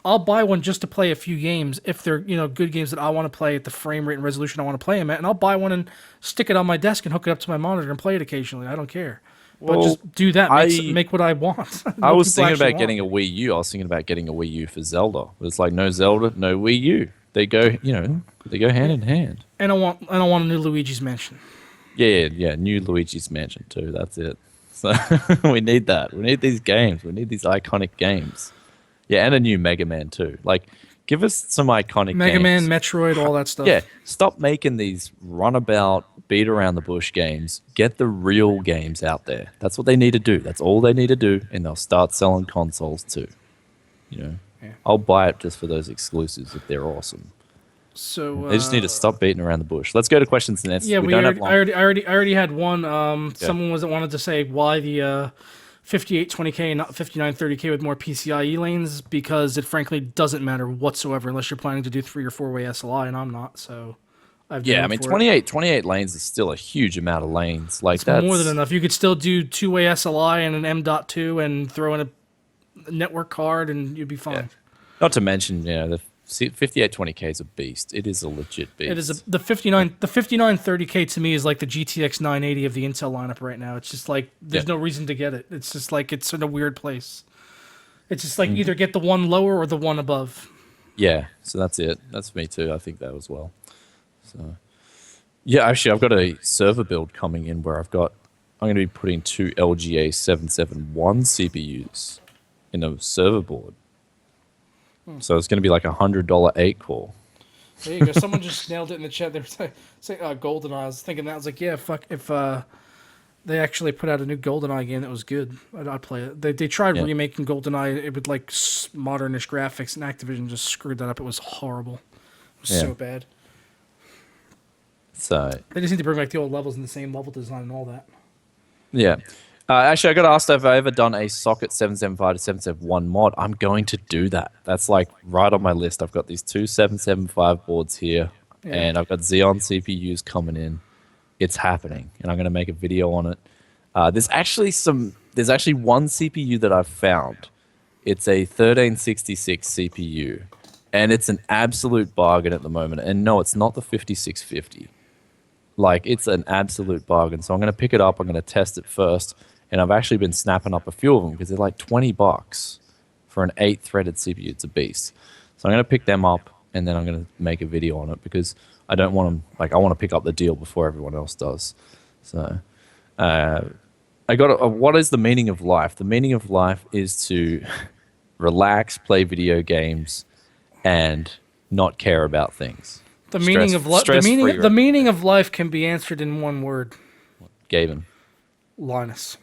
I'll buy one just to play a few games if they're good games that I want to play at the frame rate and resolution I want to play them at, and I'll buy one and stick it on my desk and hook it up to my monitor and play it occasionally. I don't care. But Well, just do that. I Make what I want. I What was people thinking actually about getting a want. Wii U. I was thinking about getting a Wii U for Zelda. But it's like no Zelda, no Wii U. They go, they go hand in hand. And I don't want a new Luigi's Mansion. Yeah. New Luigi's Mansion too. That's it. So we need that. We need these games. We need these iconic games. Yeah, and a new Mega Man too. Like, give us some iconic Mega Man, games. Metroid, all that stuff. Yeah, stop making these runabout, beat around the bush games. Get the real games out there. That's what they need to do. That's all they need to do, and they'll start selling consoles too. I'll buy it just for those exclusives if they're awesome. So They just need to stop beating around the bush. Let's go to questions and answers. yeah, we don't have long. I already had one. Someone wanted to say why the 5820K and not 5930K with more PCIe lanes because it frankly doesn't matter whatsoever unless you're planning to do 3 or 4-way SLI, and I'm not. So I've Yeah, I done mean, for it. 28 lanes is still a huge amount of lanes. Like It's that's more than enough. You could still do 2-way SLI and an M.2 and throw in a network card, and you'd be fine. Yeah. Not to mention, the 5820K is a beast. It is a legit beast. It is the 5930K to me is like the GTX 980 of the Intel lineup right now. It's just like there's no reason to get it. It's just like it's in a weird place. It's just like either get the one lower or the one above. Yeah, so that's it. That's me too. I think that as well. So, yeah, actually, I've got a server build coming in where I'm going to be putting 2 LGA 771 CPUs in a server board. So it's going to be like $100 8-core. There you go. Someone just nailed it in the chat. They were saying GoldenEye. I was thinking that. I was like, yeah, fuck. If they actually put out a new GoldenEye game that was good, I'd play it. They tried remaking GoldenEye with like modernish graphics, and Activision just screwed that up. It was horrible. It was so bad. So They just need to bring back the old levels and the same level design and all that. yeah. Actually, I got asked if I ever done a socket 775 to 771 mod. I'm going to do that. That's like right on my list. I've got these 2 775 boards here, and I've got Xeon CPUs coming in. It's happening, and I'm going to make a video on it. There's actually one CPU that I've found. It's a 1366 CPU, and it's an absolute bargain at the moment. And no, it's not the 5650. Like, it's an absolute bargain. So I'm going to pick it up. I'm going to test it first. And I've actually been snapping up a few of them because they're like $20 for an 8-threaded CPU. It's a beast. So I'm going to pick them up, and then I'm going to make a video on it because I don't want them, like, I want to pick up the deal before everyone else does. So I got what is the meaning of life? The meaning of life is to relax, play video games, and not care about things. The meaning of life. The meaning of life can be answered in one word. Gavin. Linus.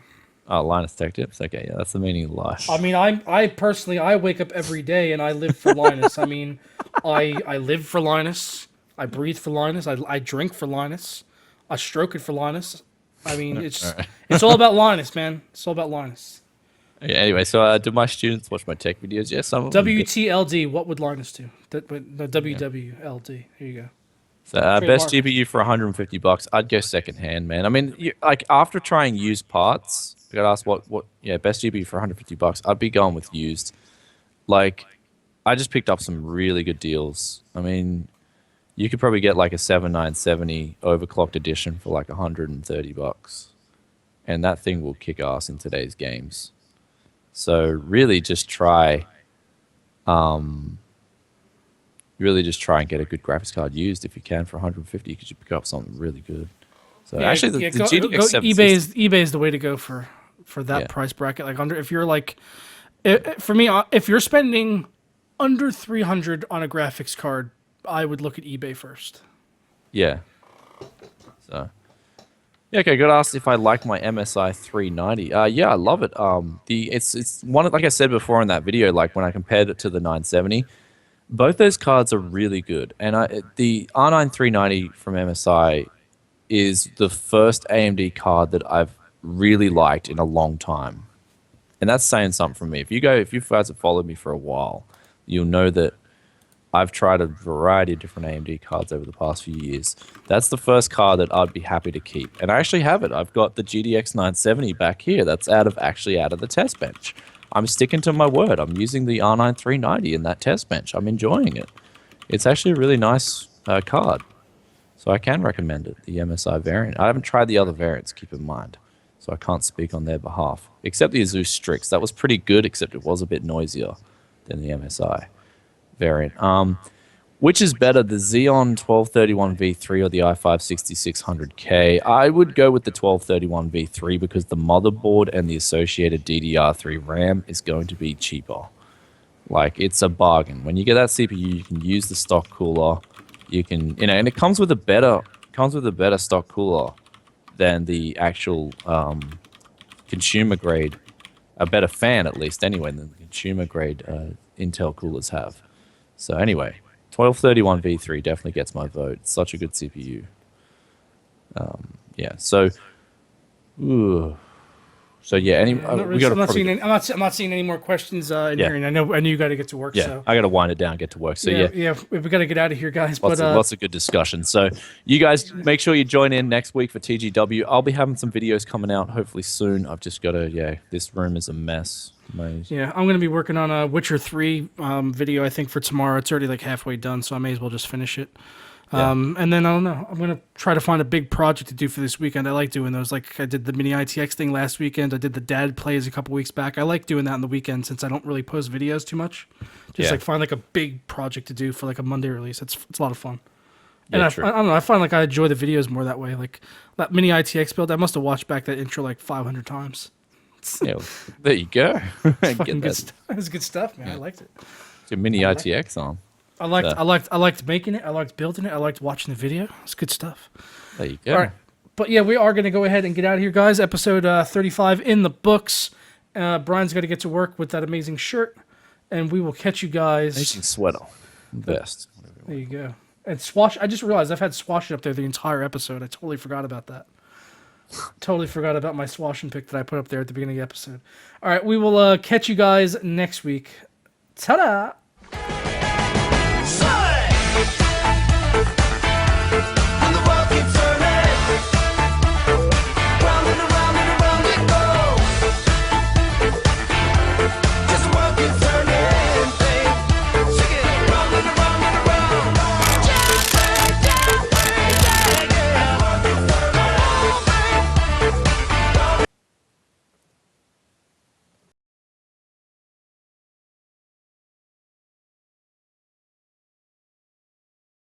Oh, Linus Tech Tips. Okay, yeah, that's the meaning of life. I mean, I personally wake up every day and I live for Linus. I mean, I live for Linus. I breathe for Linus. I drink for Linus. I stroke it for Linus. I mean, it's all about Linus, man. It's all about Linus. Okay, anyway, so do my students watch my tech videos? Yes, some of them. WTLD. What would Linus do? No, WWLD. Here you go. So best GPU for $150. I'd go secondhand, man. I mean, like after trying used parts, I got asked what best GPU for $150. I'd be going with used. Like, I just picked up some really good deals. I mean, you could probably get like a 7970 overclocked edition for like $130, and that thing will kick ass in today's games. So really, just try. Really just try and get a good graphics card used if you can for $150 because you pick up something really good. So actually, the GTX 760 eBay is the way to go for that price bracket. Like if you're like, for me, if you're spending under $300 on a graphics card, I would look at eBay first. Yeah. So Yeah, okay. I got asked if I like my MSI 390. Yeah, I love it. It's one of, like I said before in that video, like when I compared it to the 970, both those cards are really good. And the R9 390 from MSI is the first AMD card that I've really liked in a long time. And that's saying something from me. If you guys have followed me for a while, you'll know that I've tried a variety of different AMD cards over the past few years. That's the first card that I'd be happy to keep. And I actually have it. I've got the GTX 970 back here. That's out of the test bench. I'm sticking to my word. I'm using the R9 390 in that test bench. I'm enjoying it. It's actually a really nice card. So I can recommend it, the MSI variant. I haven't tried the other variants, keep in mind. So I can't speak on their behalf. Except the Asus Strix. That was pretty good, except it was a bit noisier than the MSI variant. Which is better, the Xeon 1231 V3 or the i5-6600K? I would go with the 1231 V3 because the motherboard and the associated DDR3 RAM is going to be cheaper. Like, it's a bargain. When you get that CPU, you can use the stock cooler. You can, and it comes with a better stock cooler than the actual consumer grade, a better fan at least anyway than the consumer grade Intel coolers have. So anyway, 1231 V3 definitely gets my vote. It's such a good CPU. Yeah. So, yeah. I'm not seeing any more questions in here, and I know you got to get to work. Yeah, so I got to wind it down, get to work. So yeah, we got to get out of here, guys. Lots of good discussion. So you guys make sure you join in next week for TGW. I'll be having some videos coming out hopefully soon. I've just got to this room is a mess. Yeah, I'm going to be working on a Witcher 3 video, I think, for tomorrow. It's already like halfway done, so I may as well just finish it. And then, I don't know, I'm going to try to find a big project to do for this weekend. I like doing those. Like, I did the mini ITX thing last weekend. I did the dad plays a couple weeks back. I like doing that on the weekend since I don't really post videos too much. Just like find like a big project to do for like a Monday release. It's a lot of fun. And I don't know, I find like I enjoy the videos more that way. Like that mini ITX build, I must have watched back that intro like 500 times. Yeah, there you go. Fucking good stuff. It was good stuff, man. I liked it. It's your mini ITX on. I liked making it. I liked building it. I liked watching the video. It's good stuff. There you go. All right, but yeah, we are going to go ahead and get out of here, guys. Episode 35 in the books. Brian's got to get to work with that amazing shirt, and we will catch you guys. Amazing sweater, vest. There you go. And Swash. I just realized I've had Swashing up there the entire episode. I totally forgot about that. Totally forgot about my Swashing pick that I put up there at the beginning of the episode. All right, we will catch you guys next week. Ta-da!